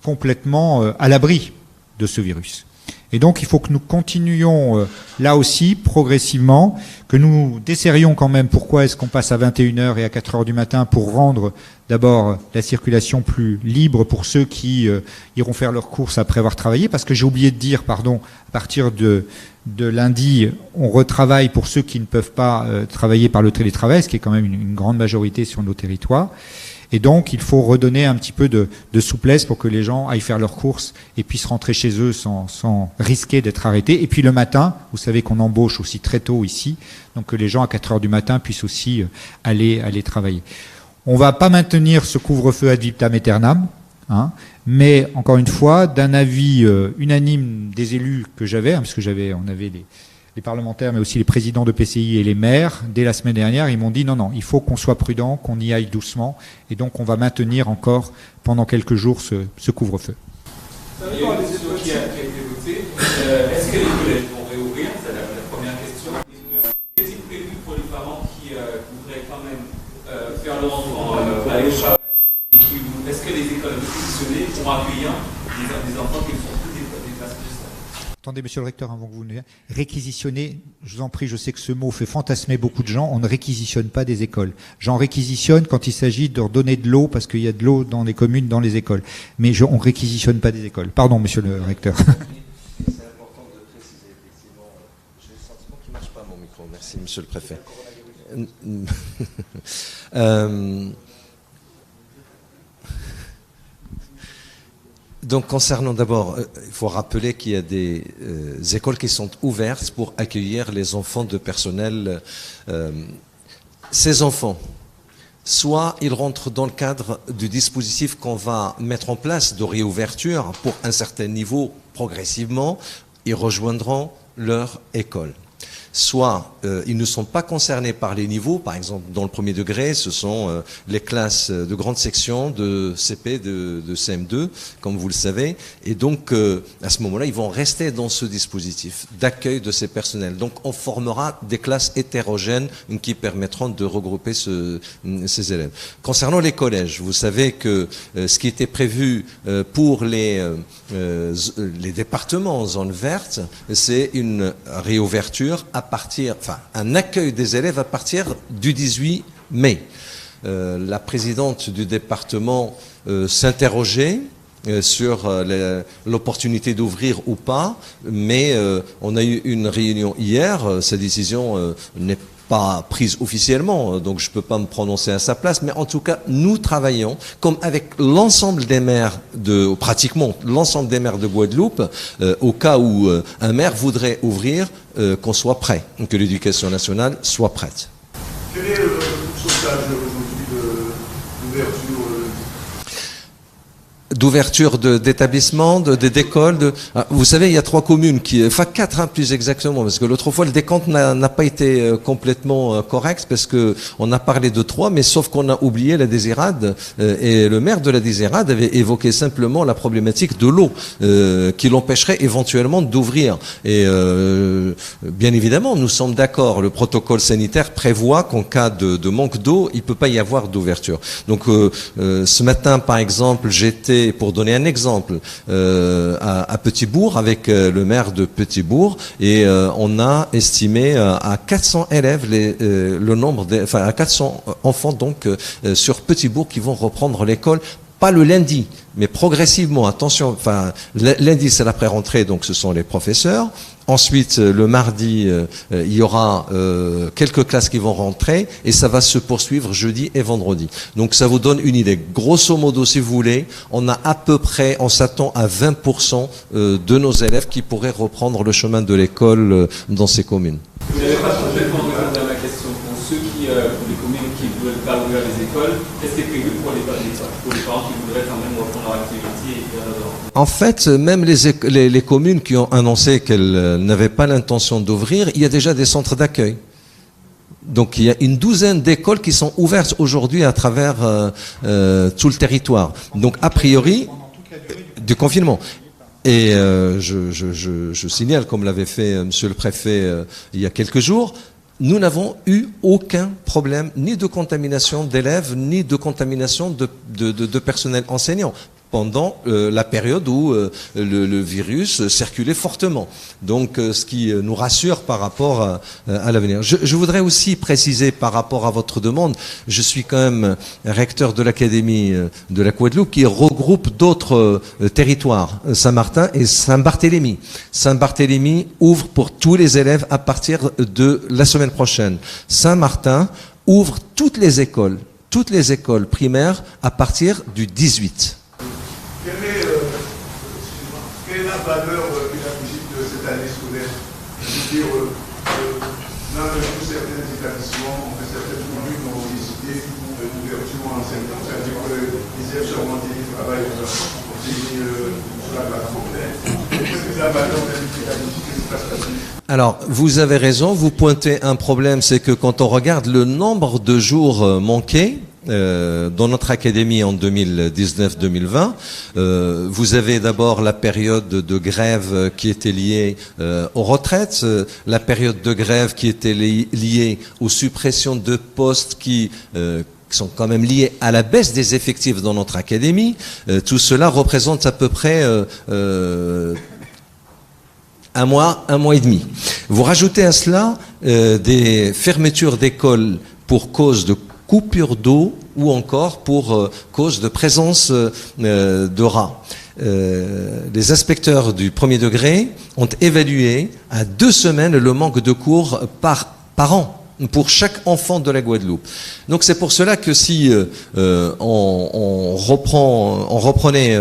complètement à l'abri de ce virus. Et donc, il faut que nous continuions là aussi, progressivement, que nous desserions quand même pourquoi est-ce qu'on passe à 21h et à 4h du matin pour rendre d'abord la circulation plus libre pour ceux qui iront faire leurs courses après avoir travaillé, parce que j'ai oublié de dire, pardon, à partir de lundi, on retravaille pour ceux qui ne peuvent pas travailler par le télétravail, ce qui est quand même une grande majorité sur nos territoires. Et donc, il faut redonner un petit peu de souplesse pour que les gens aillent faire leurs courses et puissent rentrer chez eux sans risquer d'être arrêtés. Et puis le matin, vous savez qu'on embauche aussi très tôt ici, donc que les gens à 4 heures du matin puissent aussi aller travailler. On ne va pas maintenir ce couvre-feu ad vitam aeternam, mais encore une fois, d'un avis unanime des élus que j'avais, parce que on avait les parlementaires, mais aussi les présidents de PCI et les maires, dès la semaine dernière, ils m'ont dit non, il faut qu'on soit prudent, qu'on y aille doucement, et donc on va maintenir encore pendant quelques jours ce couvre-feu. Il y a une question qui a été votée. Est-ce que les collèges vont réouvrir? C'est la première question. Qu'est-ce qui est prévu pour les parents qui voudraient quand même faire leur enfant à l'école? Est-ce que les écoles réquisitionnées vont accueillir des enfants qui ne sont plus des classes de ça? Attendez, monsieur le recteur, avant que vous ne... Réquisitionner, je vous en prie, je sais que ce mot fait fantasmer beaucoup de gens, on ne réquisitionne pas des écoles. J'en réquisitionne quand il s'agit de redonner de l'eau, parce qu'il y a de l'eau dans les communes, dans les écoles. Mais on ne réquisitionne pas des écoles. Pardon, monsieur le recteur. C'est important de préciser, effectivement. J'ai le sentiment qu'il ne marche pas, mon micro. Merci, monsieur le préfet. Donc, concernant d'abord, il faut rappeler qu'il y a des écoles qui sont ouvertes pour accueillir les enfants de personnel. Ces enfants, soit ils rentrent dans le cadre du dispositif qu'on va mettre en place de réouverture pour un certain niveau progressivement, ils rejoindront leur école. Soit ils ne sont pas concernés par les niveaux, par exemple dans le premier degré, ce sont les classes de grande section, de CP, de CM2, comme vous le savez, et donc à ce moment-là, ils vont rester dans ce dispositif d'accueil de ces personnels. Donc on formera des classes hétérogènes qui permettront de regrouper ces élèves. Concernant les collèges, vous savez que ce qui était prévu pour les départements en zone verte, c'est une réouverture un accueil des élèves à partir du 18 mai. La présidente du département s'interrogeait sur l'opportunité d'ouvrir ou pas, mais on a eu une réunion hier, sa décision n'est pas prise officiellement, donc je ne peux pas me prononcer à sa place, mais en tout cas, nous travaillons, comme avec l'ensemble des maires pratiquement l'ensemble des maires de Guadeloupe, au cas où un maire voudrait ouvrir, qu'on soit prêt, que l'éducation nationale soit prête. Quel est le pourcentage aujourd'hui d'ouverture d'établissements, d'écoles. Vous savez, il y a 3 communes enfin 4 plus exactement, parce que l'autre fois le décompte n'a pas été complètement correct, parce que on a parlé de 3, mais sauf qu'on a oublié la Désirade, et le maire de la Désirade avait évoqué simplement la problématique de l'eau, qui l'empêcherait éventuellement d'ouvrir. Et bien évidemment, nous sommes d'accord, le protocole sanitaire prévoit qu'en cas de manque d'eau, il peut pas y avoir d'ouverture. Donc ce matin, par exemple, j'étais, pour donner un exemple, à Petit-Bourg avec le maire de Petit-Bourg, et on a estimé à 400 élèves le nombre à 400 enfants donc sur Petit-Bourg qui vont reprendre l'école. Pas le lundi, mais progressivement. Attention, lundi c'est la pré-rentrée, donc ce sont les professeurs. Ensuite, le mardi, il y aura quelques classes qui vont rentrer, et ça va se poursuivre jeudi et vendredi. Donc ça vous donne une idée. Grosso modo, si vous voulez, on s'attend à 20% de nos élèves qui pourraient reprendre le chemin de l'école dans ces communes. Vous n'avez pas complètement répondu à ma question. Pour ceux les communes qui ne veulent pas ouvrir les écoles, est-ce que c'est prévu pour les parents qui voudraient quand même reprendre leur activité et faire leur... En fait, même les communes qui ont annoncé qu'elles n'avaient pas l'intention d'ouvrir, il y a déjà des centres d'accueil. Donc il y a une douzaine d'écoles qui sont ouvertes aujourd'hui à travers tout le territoire. Donc a priori, du confinement. Et je signale, comme l'avait fait monsieur le préfet il y a quelques jours, nous n'avons eu aucun problème ni de contamination d'élèves, ni de contamination de personnel enseignant pendant la période où le virus circulait fortement. Donc ce qui nous rassure par rapport à l'avenir. Je voudrais aussi préciser par rapport à votre demande, je suis quand même recteur de l'Académie de la Guadeloupe qui regroupe d'autres territoires, Saint-Martin et Saint-Barthélemy. Saint-Barthélemy ouvre pour tous les élèves à partir de la semaine prochaine. Saint-Martin ouvre toutes les écoles primaires à partir du 18. Quelle est la valeur pédagogique de cette année scolaire? Je veux dire, dans certains établissements, certaines communes ont décidé d'ouverture en septembre, c'est-à-dire que les élèves seront en télétravail sur la plateforme. Quelle est la valeur pédagogique de cette année? Alors, vous avez raison, vous pointez un problème, c'est que quand on regarde le nombre de jours manqués, dans notre académie en 2019-2020, vous avez d'abord la période de grève qui était liée aux retraites, la période de grève qui était liée aux suppressions de postes qui sont quand même liés à la baisse des effectifs dans notre académie. Tout cela représente à peu près un mois et demi. Vous rajoutez à cela des fermetures d'écoles pour cause de coupure d'eau ou encore pour cause de présence de rats. Les inspecteurs du premier degré ont évalué à 2 semaines le manque de cours par an pour chaque enfant de la Guadeloupe. Donc c'est pour cela que si on reprenait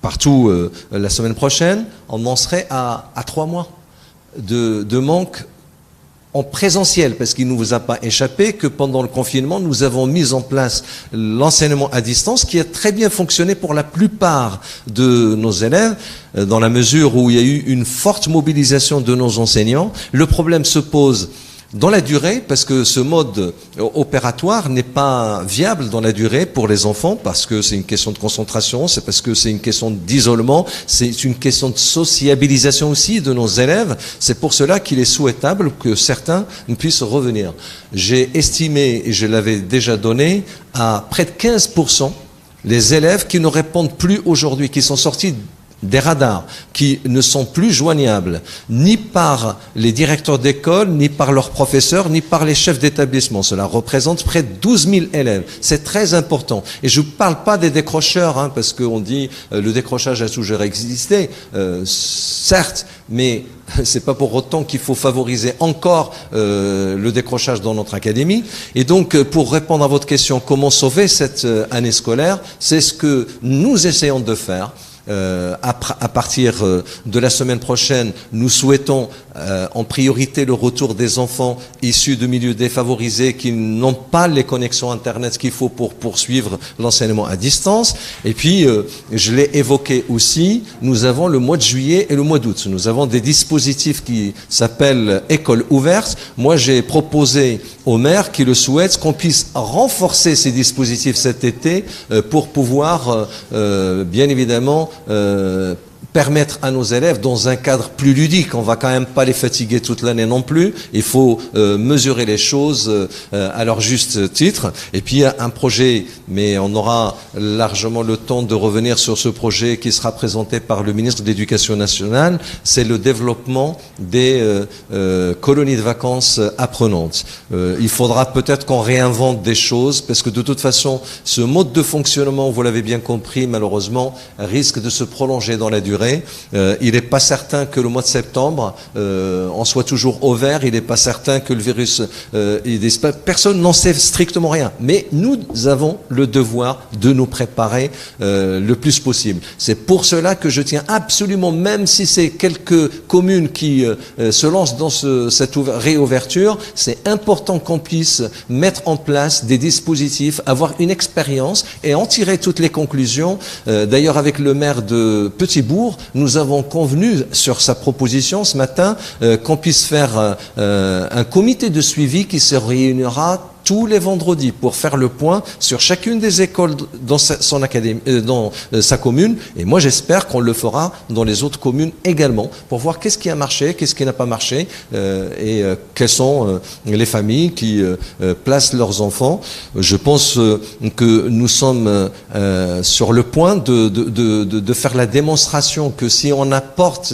partout la semaine prochaine, on en serait à 3 mois de manque en présentiel, parce qu'il ne vous a pas échappé que pendant le confinement, nous avons mis en place l'enseignement à distance qui a très bien fonctionné pour la plupart de nos élèves, dans la mesure où il y a eu une forte mobilisation de nos enseignants. Le problème se pose dans la durée, parce que ce mode opératoire n'est pas viable dans la durée pour les enfants, parce que c'est une question de concentration, c'est parce que c'est une question d'isolement, c'est une question de sociabilisation aussi de nos élèves. C'est pour cela qu'il est souhaitable que certains puissent revenir. J'ai estimé, et je l'avais déjà donné, à près de 15% les élèves qui ne répondent plus aujourd'hui, qui sont sortis des radars qui ne sont plus joignables ni par les directeurs d'école, ni par leurs professeurs, ni par les chefs d'établissement. Cela représente près de 12 000 élèves. C'est très important. Et je ne parle pas des décrocheurs, hein, parce qu'on dit le décrochage a toujours existé, certes, mais c'est pas pour autant qu'il faut favoriser encore le décrochage dans notre académie. Et donc, pour répondre à votre question, comment sauver cette année scolaire, c'est ce que nous essayons de faire. À partir de la semaine prochaine, nous souhaitons en priorité le retour des enfants issus de milieux défavorisés qui n'ont pas les connexions Internet qu'il faut pour poursuivre l'enseignement à distance. Et puis, je l'ai évoqué aussi, nous avons le mois de juillet et le mois d'août. Nous avons des dispositifs qui s'appellent écoles ouvertes. Moi, j'ai proposé aux maires qui le souhaitent qu'on puisse renforcer ces dispositifs cet été pour pouvoir, bien évidemment, permettre à nos élèves dans un cadre plus ludique. On va quand même pas les fatiguer toute l'année non plus. Il faut mesurer les choses à leur juste titre. Et puis il y a un projet, mais on aura largement le temps de revenir sur ce projet qui sera présenté par le ministre de l'Éducation nationale. C'est le développement des colonies de vacances apprenantes. Il faudra peut-être qu'on réinvente des choses parce que de toute façon, ce mode de fonctionnement, vous l'avez bien compris, malheureusement, risque de se prolonger dans la durée. Il n'est pas certain que le mois de septembre on soit toujours au vert, il n'est pas certain que le virus personne n'en sait strictement rien, mais nous avons le devoir de nous préparer le plus possible. C'est pour cela que je tiens absolument, même si c'est quelques communes qui se lancent dans cette réouverture, c'est important qu'on puisse mettre en place des dispositifs, avoir une expérience et en tirer toutes les conclusions. D'ailleurs, avec le maire de Petit-Bourg, nous avons convenu sur sa proposition ce matin qu'on puisse faire un comité de suivi qui se réunira tous les vendredis pour faire le point sur chacune des écoles dans son académie, dans sa commune. Et moi, j'espère qu'on le fera dans les autres communes également pour voir qu'est-ce qui a marché, qu'est-ce qui n'a pas marché et quelles sont les familles qui placent leurs enfants. Je pense que nous sommes sur le point de faire la démonstration que si on apporte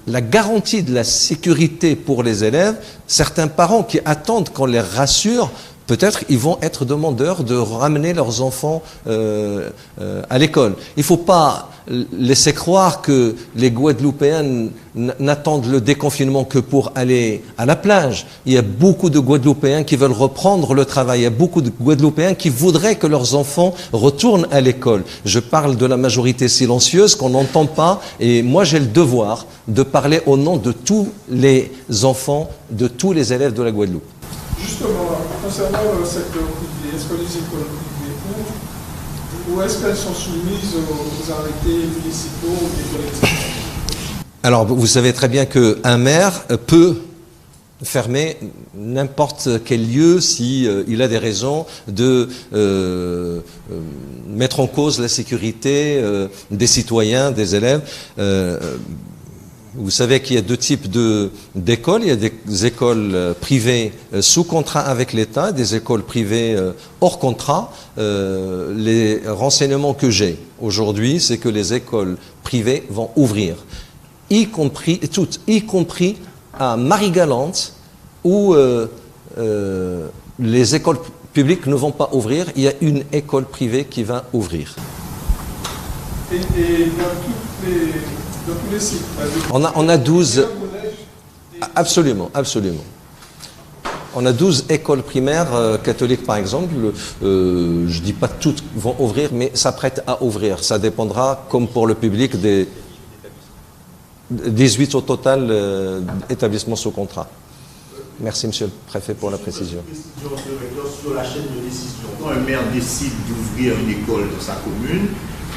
la garantie de la sécurité pour les élèves, certains parents qui attendent qu'on les rassure, peut-être ils vont être demandeurs de ramener leurs enfants à l'école. Il ne faut pas laisser croire que les Guadeloupéens n'attendent le déconfinement que pour aller à la plage. Il y a beaucoup de Guadeloupéens qui veulent reprendre le travail. Il y a beaucoup de Guadeloupéens qui voudraient que leurs enfants retournent à l'école. Je parle de la majorité silencieuse qu'on n'entend pas. Et moi, j'ai le devoir de parler au nom de tous les enfants, de tous les élèves de la Guadeloupe. Justement, concernant le secteur privé, est-ce que les écoles privées ouvrent ou est-ce qu'elles sont soumises aux arrêtés municipaux ou des collectivités? Alors, vous savez très bien qu'un maire peut fermer n'importe quel lieu si il a des raisons de mettre en cause la sécurité des citoyens, des élèves. Vous savez qu'il y a deux types d'écoles. Il y a des écoles privées sous contrat avec l'État, des écoles privées hors contrat. Les renseignements que j'ai aujourd'hui, c'est que les écoles privées vont ouvrir, y compris toutes, y compris à Marie-Galante, où les écoles publiques ne vont pas ouvrir. Il y a une école privée qui va ouvrir. Et dans tous les sites. On a 12. Absolument, absolument. On a 12 écoles primaires catholiques, par exemple. Je ne dis pas toutes vont ouvrir, mais s'apprêtent à ouvrir. Ça dépendra, comme pour le public, des 18 au total établissements sous contrat. Merci, monsieur le préfet, pour la précision. Sur la chaîne de décision, quand un maire décide d'ouvrir une école dans sa commune,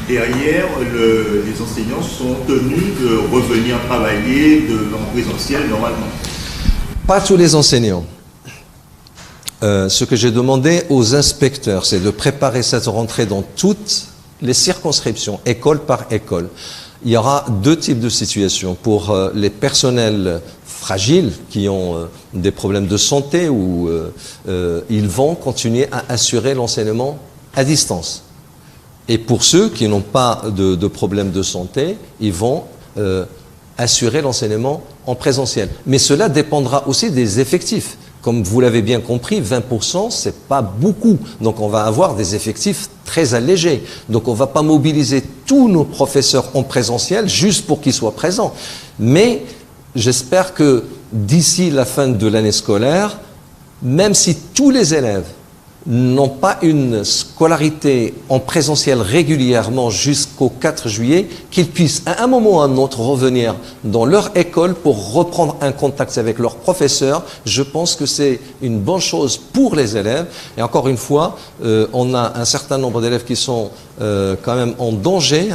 derrière, les enseignants sont tenus de revenir travailler en présentiel normalement. Pas tous les enseignants. Ce que j'ai demandé aux inspecteurs, c'est de préparer cette rentrée dans toutes les circonscriptions, école par école. Il y aura deux types de situations. Pour les personnels fragiles qui ont des problèmes de santé où ils vont continuer à assurer l'enseignement à distance. Et pour ceux qui n'ont pas de problème de santé, ils vont assurer l'enseignement en présentiel. Mais cela dépendra aussi des effectifs. Comme vous l'avez bien compris, 20%, c'est pas beaucoup. Donc on va avoir des effectifs très allégés. Donc on va pas mobiliser tous nos professeurs en présentiel juste pour qu'ils soient présents. Mais j'espère que d'ici la fin de l'année scolaire, même si tous les élèves n'ont pas une scolarité en présentiel régulièrement jusqu'au 4 juillet, qu'ils puissent à un moment ou à un autre revenir dans leur école pour reprendre un contact avec leurs professeurs. Je pense que c'est une bonne chose pour les élèves. Et encore une fois, on a un certain nombre d'élèves qui sont quand même en danger.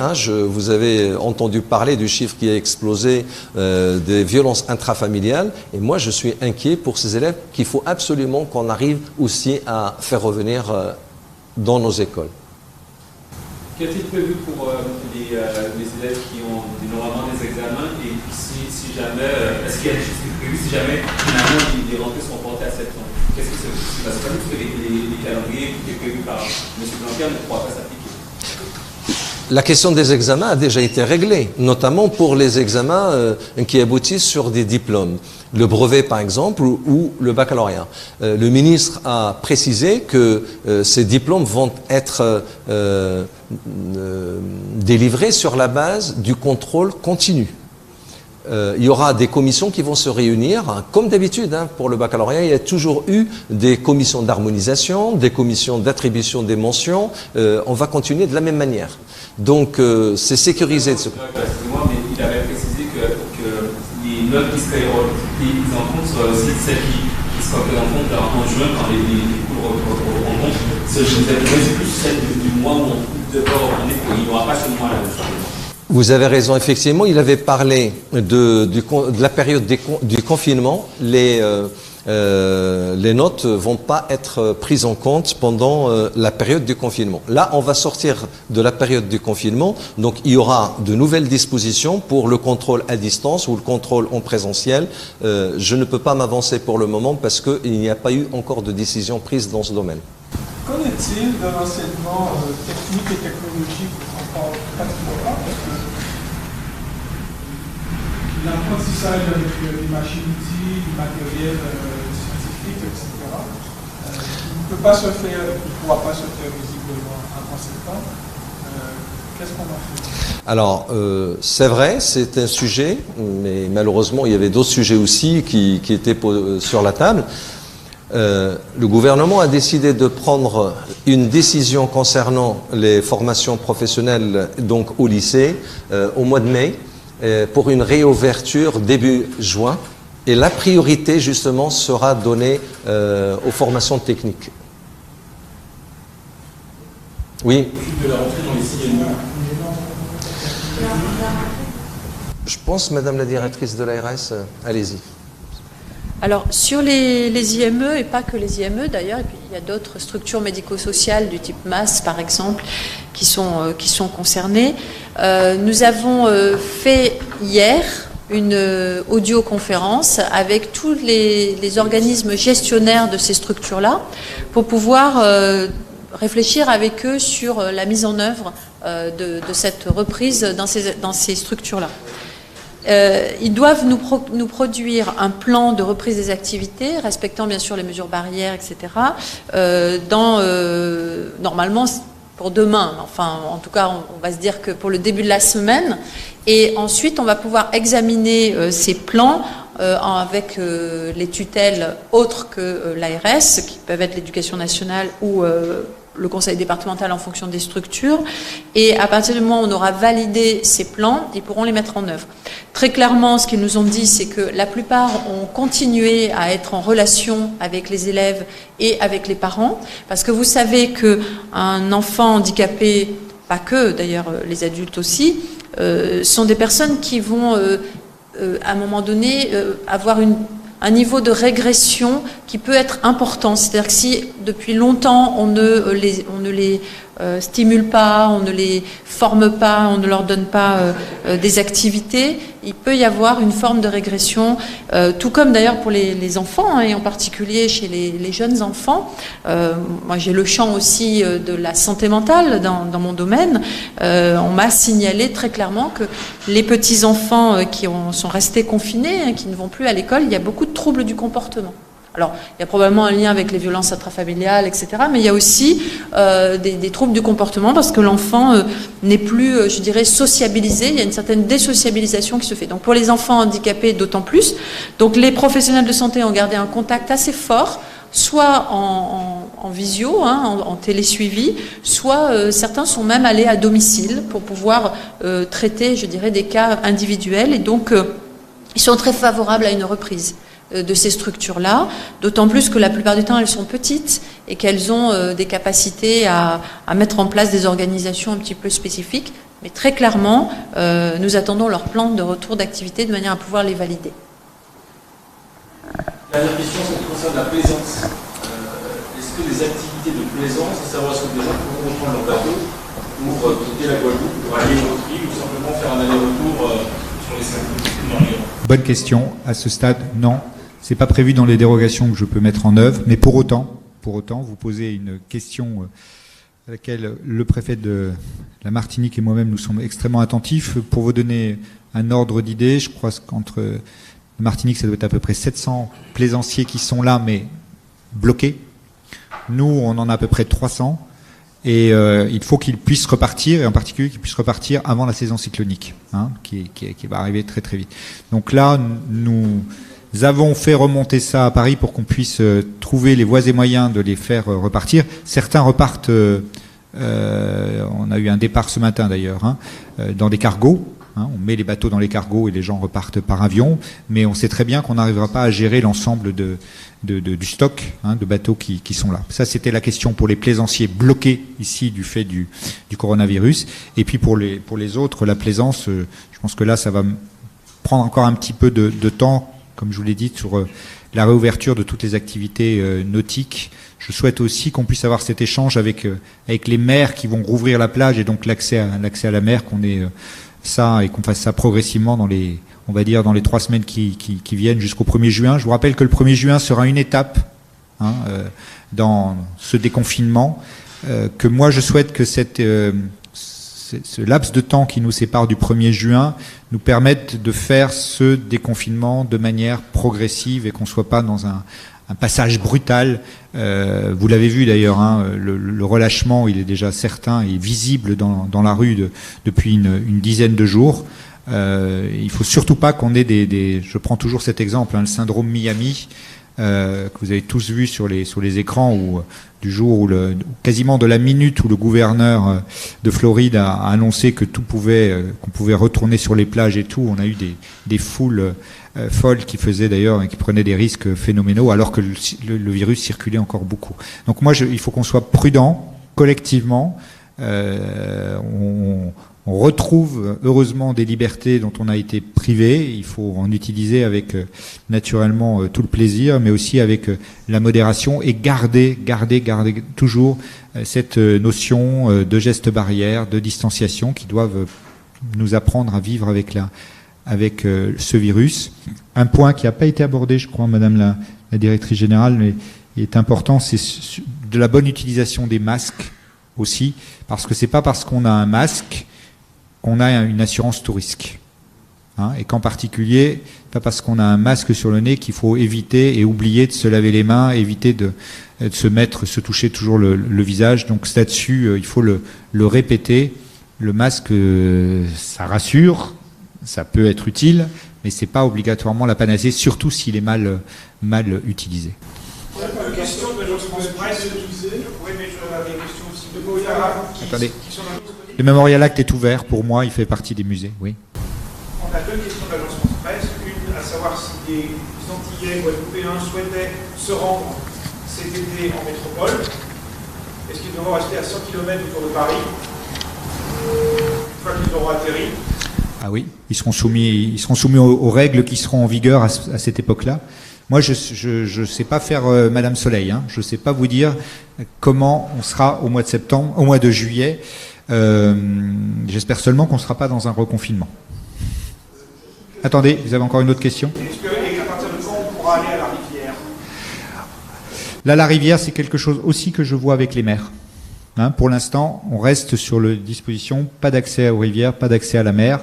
Vous avez entendu parler du chiffre qui a explosé des violences intrafamiliales. Et moi, je suis inquiet pour ces élèves qu'il faut absolument qu'on arrive aussi à faire revenir dans nos écoles. Qu'est-il prévu pour les élèves qui ont normalement des examens et si jamais, est-ce qu'il y a des choses prévues si jamais finalement les rentrées sont portées à septembre? Qu'est-ce que c'est? Parce que les calendriers qui étaient prévus par M. Blanquer ne pourra pas s'appliquer. La question des examens a déjà été réglée, notamment pour les examens qui aboutissent sur des diplômes. Le brevet, par exemple, ou le baccalauréat. Le ministre a précisé que ces diplômes vont être délivrés sur la base du contrôle continu. Il y aura des commissions qui vont se réunir, comme d'habitude, pour le baccalauréat, il y a toujours eu des commissions d'harmonisation, des commissions d'attribution des mentions, on va continuer de la même manière. Donc c'est sécurisé de ce côté. Excusez-moi, mais il avait précisé que les notes qui seraient prises en compte seraient aussi celles qui seraient prises en compte en juin quand les cours reprendront. C'est plus celle du mois où on devrait reprendre, il n'y aura pas ce mois-là. Vous avez raison, effectivement, il avait parlé de la période du confinement. Les notes ne vont pas être prises en compte pendant la période du confinement. Là, on va sortir de la période du confinement, donc il y aura de nouvelles dispositions pour le contrôle à distance ou le contrôle en présentiel. Je ne peux pas m'avancer pour le moment parce qu'il n'y a pas eu encore de décision prise dans ce domaine. Qu'en est-il de l'enseignement technique et technologique en particulier? L'apprentissage avec des machines-outils, du matériel scientifique, etc. Il ne peut pas se faire, il ne pourra pas se faire visiblement avant septembre. Qu'est-ce qu'on va faire? Alors, c'est vrai, c'est un sujet, mais malheureusement, il y avait d'autres sujets aussi qui étaient sur la table. Le gouvernement a décidé de prendre une décision concernant les formations professionnelles donc au lycée au mois de mai pour une réouverture début juin et la priorité justement sera donnée aux formations techniques. Oui. De la rentrée dans les CIME. Je pense, Madame la directrice de l'ARS, allez-y. Alors, sur les IME, et pas que les IME d'ailleurs, et puis il y a d'autres structures médico-sociales du type MAS, par exemple, qui sont concernées. Nous avons fait hier une audioconférence avec tous les organismes gestionnaires de ces structures-là pour pouvoir réfléchir avec eux sur la mise en œuvre de cette reprise dans ces structures-là. Ils doivent nous produire un plan de reprise des activités, respectant bien sûr les mesures barrières, etc. Normalement pour demain, enfin en tout cas on va se dire que pour le début de la semaine, et ensuite on va pouvoir examiner ces plans avec les tutelles autres que l'ARS, qui peuvent être l'éducation nationale ou le conseil départemental en fonction des structures, et à partir du moment où on aura validé ces plans, ils pourront les mettre en œuvre. Très clairement, ce qu'ils nous ont dit, c'est que la plupart ont continué à être en relation avec les élèves et avec les parents, parce que vous savez qu'un enfant handicapé, pas que d'ailleurs les adultes aussi, sont des personnes qui vont à un moment donné avoir un niveau de régression qui peut être important. C'est-à-dire que si depuis longtemps on ne les stimule pas, on ne les forme pas, on ne leur donne pas des activités, il peut y avoir une forme de régression, tout comme d'ailleurs pour les enfants, et en particulier chez les jeunes enfants. Moi j'ai le champ aussi de la santé mentale dans mon domaine. On m'a signalé très clairement que les petits-enfants qui sont restés confinés, qui ne vont plus à l'école, il y a beaucoup de troubles du comportement. Alors, il y a probablement un lien avec les violences intrafamiliales, etc. Mais il y a aussi des troubles du comportement parce que l'enfant n'est plus, je dirais, sociabilisé. Il y a une certaine désociabilisation qui se fait. Donc, pour les enfants handicapés, d'autant plus. Donc, les professionnels de santé ont gardé un contact assez fort, soit en visio, en télésuivi, soit certains sont même allés à domicile pour pouvoir traiter, je dirais, des cas individuels. Et donc, ils sont très favorables à une reprise de ces structures-là, d'autant plus que la plupart du temps, elles sont petites et qu'elles ont des capacités à mettre en place des organisations un petit peu spécifiques. Mais très clairement, nous attendons leur plan de retour d'activité de manière à pouvoir les valider. Dernière question, ça concerne la plaisance. Est-ce que les activités de plaisance, à savoir est-ce que les gens pourront reprendre leur bateau pour quitter la Guadeloupe, pour aller au autre île ou simplement faire un aller-retour sur les 5 îles? Bonne question. À ce stade, non. C'est pas prévu dans les dérogations que je peux mettre en œuvre, mais pour autant, vous posez une question à laquelle le préfet de la Martinique et moi-même nous sommes extrêmement attentifs. Pour vous donner un ordre d'idée, je crois qu'entre Martinique, ça doit être à peu près 700 plaisanciers qui sont là, mais bloqués. Nous, on en a à peu près 300. Et il faut qu'ils puissent repartir, et en particulier qu'ils puissent repartir avant la saison cyclonique, qui va arriver très très vite. Donc là, nous avons fait remonter ça à Paris pour qu'on puisse trouver les voies et moyens de les faire repartir. Certains repartent, on a eu un départ ce matin d'ailleurs, dans des cargos. On met les bateaux dans les cargos et les gens repartent par avion, mais on sait très bien qu'on n'arrivera pas à gérer l'ensemble du stock de bateaux qui sont là. Ça, c'était la question pour les plaisanciers bloqués ici du fait du coronavirus. Et puis pour les autres, la plaisance, je pense que là, ça va prendre encore un petit peu de temps, comme je vous l'ai dit, sur la réouverture de toutes les activités nautiques. Je souhaite aussi qu'on puisse avoir cet échange avec les maires qui vont rouvrir la plage et donc l'accès à la mer, qu'on ait ça et qu'on fasse ça progressivement dans les 3 semaines qui viennent jusqu'au 1er juin. Je vous rappelle que le 1er juin sera une étape dans ce déconfinement, que moi je souhaite que ce laps de temps qui nous sépare du 1er juin nous permette de faire ce déconfinement de manière progressive et qu'on ne soit pas dans un passage brutal. Vous l'avez vu d'ailleurs, le relâchement, il est déjà certain et visible dans la rue depuis une dizaine de jours. Il faut surtout pas qu'on ait je prends toujours cet exemple, le syndrome Miami, que vous avez tous vu sur les écrans, où du jour où quasiment de la minute où le gouverneur de Floride a annoncé que qu'on pouvait retourner sur les plages et tout, on a eu des foules folles qui faisaient d'ailleurs et qui prenaient des risques phénoménaux alors que le virus circulait encore beaucoup. Donc moi, il faut qu'on soit prudent collectivement. On retrouve heureusement des libertés dont on a été privé. Il faut en utiliser avec naturellement tout le plaisir, mais aussi avec la modération et garder toujours cette notion de gestes barrières, de distanciation qui doivent nous apprendre à vivre avec ce virus. Un point qui n'a pas été abordé, je crois, Madame la Directrice Générale, mais est important, c'est de la bonne utilisation des masques aussi, parce que c'est pas parce qu'on a un masque qu'on a une assurance tout risque. Et qu'en particulier, pas parce qu'on a un masque sur le nez qu'il faut éviter et oublier de se laver les mains, éviter de se toucher toujours le visage. Donc là-dessus, il faut le répéter. Le masque, ça rassure, ça peut être utile, mais c'est pas obligatoirement la panacée, surtout s'il est mal utilisé. Question de l'agence France Presse. Oui, mais j'avais une question aussi de Moyala. Attendez. Le Memorial Act est ouvert pour moi, il fait partie des musées, oui. On a deux questions de l'agence France Presse. Une, à savoir si des Antillais guadeloupéens souhaitaient se rendre cet été en métropole. Est-ce qu'ils devront rester à 100 km autour de Paris une fois qu'ils auront atterri? Ah oui, ils seront soumis aux règles qui seront en vigueur à cette époque-là. Moi, je sais pas faire Madame Soleil. Hein. Je sais pas vous dire comment on sera au mois de septembre, au mois de juillet. J'espère seulement qu'on ne sera pas dans un reconfinement. Attendez, vous avez encore une autre question ? Est-ce qu'à partir de quand on pourra aller à la rivière ? Là, la rivière, c'est quelque chose aussi que je vois avec les maires. Hein, pour l'instant, on reste sur la disposition, pas d'accès aux rivières, pas d'accès à la mer,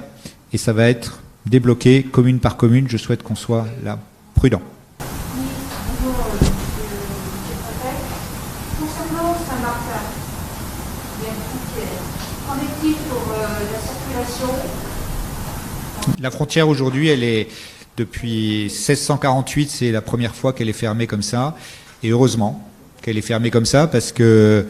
et ça va être débloqué commune par commune. Je souhaite qu'on soit là prudent. Oui, bonjour, concernant Saint-Martin, il y a une frontière. Qu'en est-il pour la circulation ? La frontière aujourd'hui, elle est depuis 1648, c'est la première fois qu'elle est fermée comme ça, et heureusement qu'elle est fermée comme ça parce que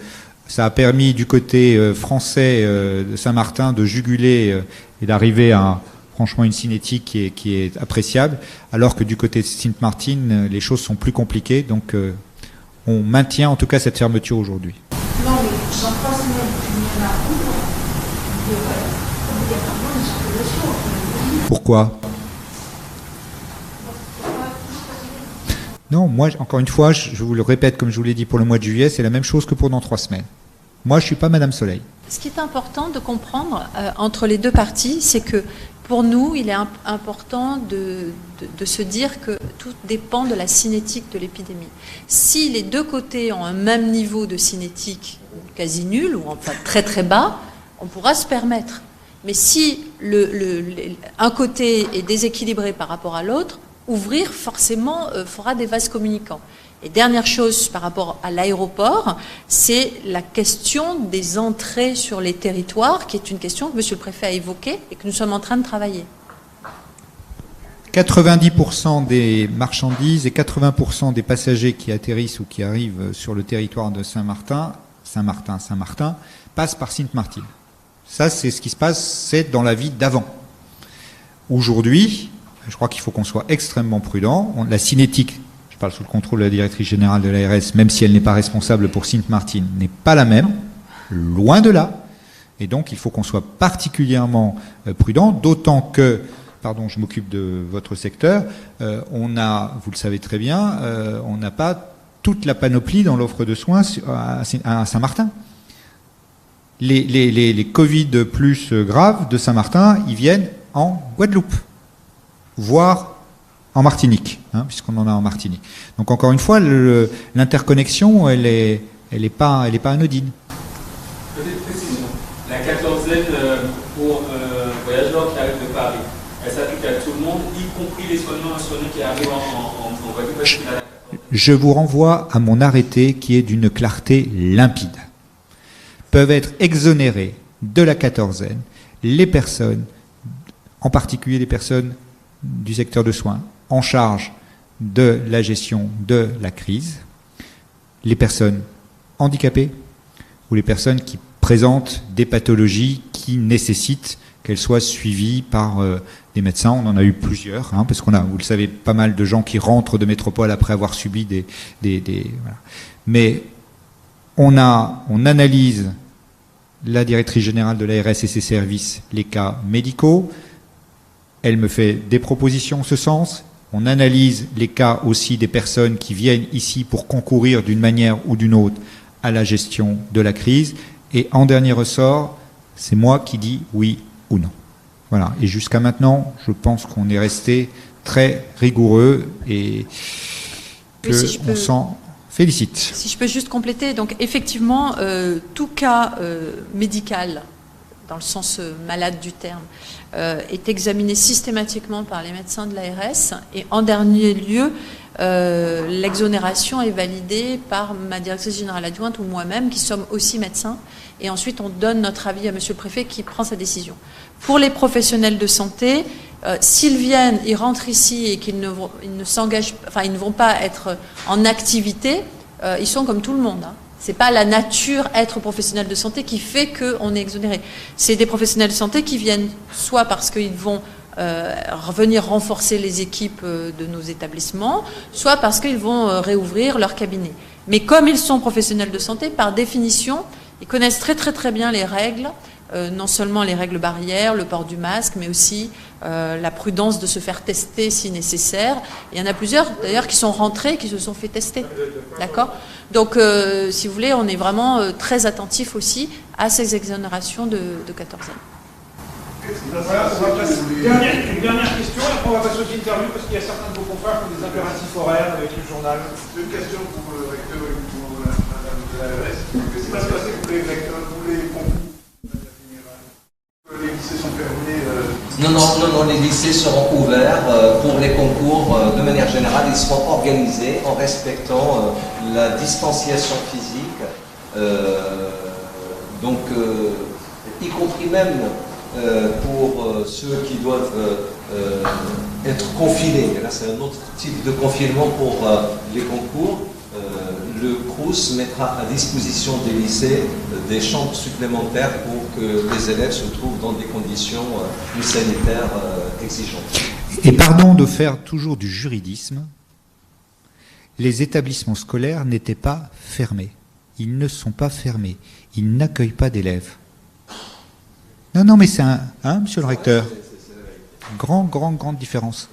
ça a permis du côté français de Saint-Martin de juguler et d'arriver à franchement une cinétique qui est appréciable, alors que du côté de Sint-Maarten, les choses sont plus compliquées, donc on maintient en tout cas cette fermeture aujourd'hui. Non, mais dans 3 semaines, il y en a il y aurait obligatoirement une circulation. Pourquoi ? Non, moi, encore une fois, je vous le répète, comme je vous l'ai dit pour le mois de juillet, c'est la même chose que pour dans 3 semaines. Moi, je suis pas Madame Soleil. Ce qui est important de comprendre entre les deux parties, c'est que pour nous, il est important de se dire que tout dépend de la cinétique de l'épidémie. Si les deux côtés ont un même niveau de cinétique quasi nul, ou enfin très très bas, on pourra se permettre. Mais si un côté est déséquilibré par rapport à l'autre, ouvrir forcément fera des vases communicants. Et dernière chose par rapport à l'aéroport, c'est la question des entrées sur les territoires, qui est une question que Monsieur le Préfet a évoquée et que nous sommes en train de travailler. 90% des marchandises et 80% des passagers qui atterrissent ou qui arrivent sur le territoire de Saint-Martin passent par Sint-Maarten. Ça, c'est ce qui se passe, c'est dans la vie d'avant. Aujourd'hui, je crois qu'il faut qu'on soit extrêmement prudent. La cinétique, je parle sous le contrôle de la directrice générale de l'ARS, même si elle n'est pas responsable pour Sint-Maarten, n'est pas la même, loin de là. Et donc, il faut qu'on soit particulièrement prudent, d'autant que, pardon, je m'occupe de votre secteur, on a, vous le savez très bien, on n'a pas toute la panoplie dans l'offre de soins à Saint-Martin. Les Covid plus graves de Saint-Martin, ils viennent en Guadeloupe, voire en Martinique, hein, puisqu'on en a en Martinique. Donc encore une fois, l'interconnexion, elle est pas anodine. Petite précision. La quatorzaine pour voyageurs qui arrivent de Paris, elle s'applique à tout le monde, y compris les soignants qui arrivent en Guadeloupe. Je vous renvoie à mon arrêté qui est d'une clarté limpide. Peuvent être exonérées de la quatorzaine les personnes, en particulier les personnes du secteur de soins, en charge de la gestion de la crise, les personnes handicapées ou les personnes qui présentent des pathologies qui nécessitent qu'elles soient suivies par des médecins. On en a eu plusieurs, hein, parce qu'on a, vous le savez, pas mal de gens qui rentrent de métropole après avoir subi voilà. Mais on analyse, la directrice générale de l'ARS et ses services, les cas médicaux. Elle me fait des propositions en ce sens. On analyse les cas aussi des personnes qui viennent ici pour concourir d'une manière ou d'une autre à la gestion de la crise. Et en dernier ressort, c'est moi qui dis oui ou non. Voilà. Et jusqu'à maintenant, je pense qu'on est resté très rigoureux et qu'on s'en félicite. Si je peux juste compléter, donc effectivement, tout cas médical, dans le sens malade du terme, est examiné systématiquement par les médecins de l'ARS et en dernier lieu, l'exonération est validée par ma directrice générale adjointe ou moi-même qui sommes aussi médecins et ensuite on donne notre avis à Monsieur le Préfet qui prend sa décision. Pour les professionnels de santé, s'ils viennent, ils rentrent ici et qu'ils ne s'engagent, enfin ils ne vont pas être en activité, ils sont comme tout le monde, hein. C'est pas la nature, être professionnel de santé, qui fait qu'on est exonéré. C'est des professionnels de santé qui viennent soit parce qu'ils vont revenir renforcer les équipes de nos établissements, soit parce qu'ils vont réouvrir leur cabinet. Mais comme ils sont professionnels de santé, par définition, ils connaissent très très très bien les règles non seulement les règles barrières, le port du masque, mais aussi la prudence de se faire tester si nécessaire. Il y en a plusieurs d'ailleurs qui sont rentrés, qui se sont fait tester. D'accord ? Donc, si vous voulez, on est vraiment très attentif aussi à ces exonérations de quatorzaine. Voilà, on va passer une dernière question, et après on va passer aux interviews parce qu'il y a certains de vos confrères qui ont des impératifs horaires avec le journal. C'est une question pour le recteur et pour madame de l'ARS. Qu'est-ce qui va se passer pour les recteurs, pour les concours de manière générale ? Les lycées sont fermés Non, les lycées seront ouverts pour les concours de manière générale. Ils seront organisés en respectant la distanciation physique, y compris même pour ceux qui doivent être confinés. Là, c'est un autre type de confinement pour les concours. Le CROUS mettra à disposition des lycées des chambres supplémentaires pour que les élèves se trouvent dans des conditions sanitaires exigeantes. Et pardon de faire toujours du juridisme, les établissements scolaires n'étaient pas fermés. Ils ne sont pas fermés. Ils n'accueillent pas d'élèves. Non, mais c'est monsieur le recteur, grande différence.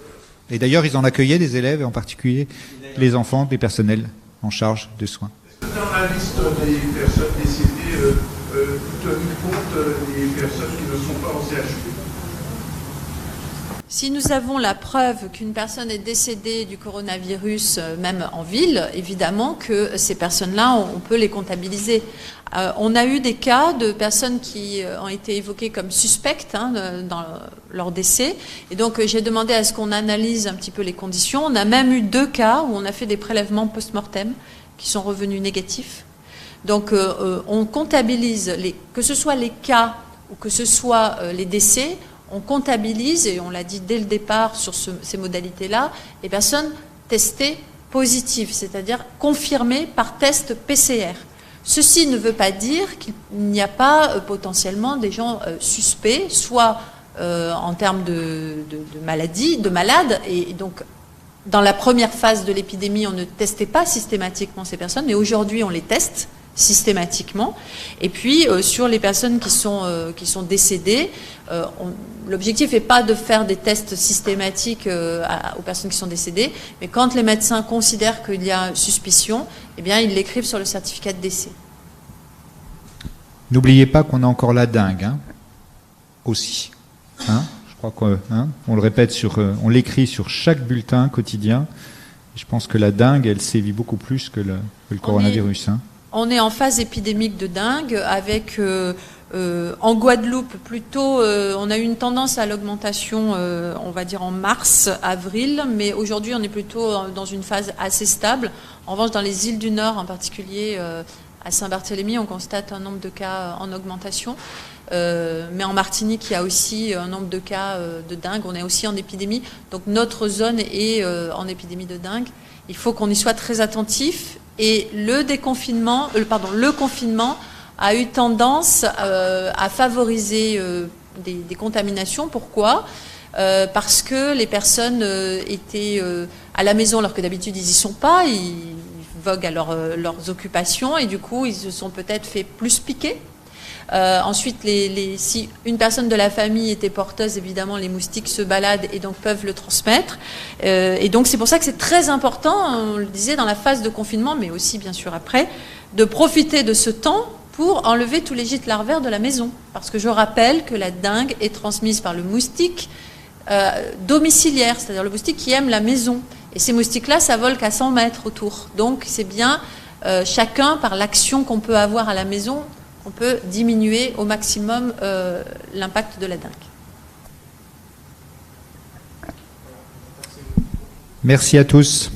Et d'ailleurs, ils en accueillaient des élèves, et en particulier les enfants, des personnels en charge de soins. Dans la liste des personnes décédées, tenu compte des personnes qui ne sont pas en CHU. Si nous avons la preuve qu'une personne est décédée du coronavirus, même en ville, évidemment que ces personnes-là, on peut les comptabiliser. On a eu des cas de personnes qui ont été évoquées comme suspectes dans leur décès. Et donc, j'ai demandé à ce qu'on analyse un petit peu les conditions. On a même eu 2 cas où on a fait des prélèvements post-mortem qui sont revenus négatifs. Donc, on comptabilise, que ce soit les cas ou que ce soit les décès, on comptabilise, et on l'a dit dès le départ sur ces modalités-là, les personnes testées positives, c'est-à-dire confirmées par test PCR. Ceci ne veut pas dire qu'il n'y a pas potentiellement des gens suspects, soit en termes de malades, et donc dans la première phase de l'épidémie, on ne testait pas systématiquement ces personnes, mais aujourd'hui on les teste systématiquement. Et puis sur les personnes qui sont décédées, l'objectif n'est pas de faire des tests systématiques aux personnes qui sont décédées, mais quand les médecins considèrent qu'il y a suspicion, eh bien ils l'écrivent sur le certificat de décès. N'oubliez pas qu'on a encore la dengue, aussi. Je crois qu'on le répète on l'écrit sur chaque bulletin quotidien. Je pense que la dengue, elle sévit beaucoup plus que le coronavirus. On est en phase épidémique de dengue avec, en Guadeloupe, plutôt, on a eu une tendance à l'augmentation, on va dire en mars, avril, mais aujourd'hui on est plutôt dans une phase assez stable. En revanche, dans les îles du Nord, en particulier à Saint-Barthélemy, on constate un nombre de cas en augmentation. Mais en Martinique, il y a aussi un nombre de cas de dengue. On est aussi en épidémie. Donc notre zone est en épidémie de dengue. Il faut qu'on y soit très attentif. Et le confinement a eu tendance à favoriser des contaminations. Pourquoi ? Parce que les personnes étaient à la maison alors que d'habitude ils n'y sont pas. Ils voguent à leurs occupations et du coup ils se sont peut-être fait plus piquer. Ensuite, si une personne de la famille était porteuse, évidemment, les moustiques se baladent et donc peuvent le transmettre. Et donc, c'est pour ça que c'est très important, on le disait, dans la phase de confinement, mais aussi, bien sûr, après, de profiter de ce temps pour enlever tous les gîtes larvaires de la maison. Parce que je rappelle que la dengue est transmise par le moustique domiciliaire, c'est-à-dire le moustique qui aime la maison. Et ces moustiques-là, ça vole qu'à 100 mètres autour. Donc, c'est bien, chacun, par l'action qu'on peut avoir à la maison, on peut diminuer au maximum l'impact de la dengue. Merci à tous.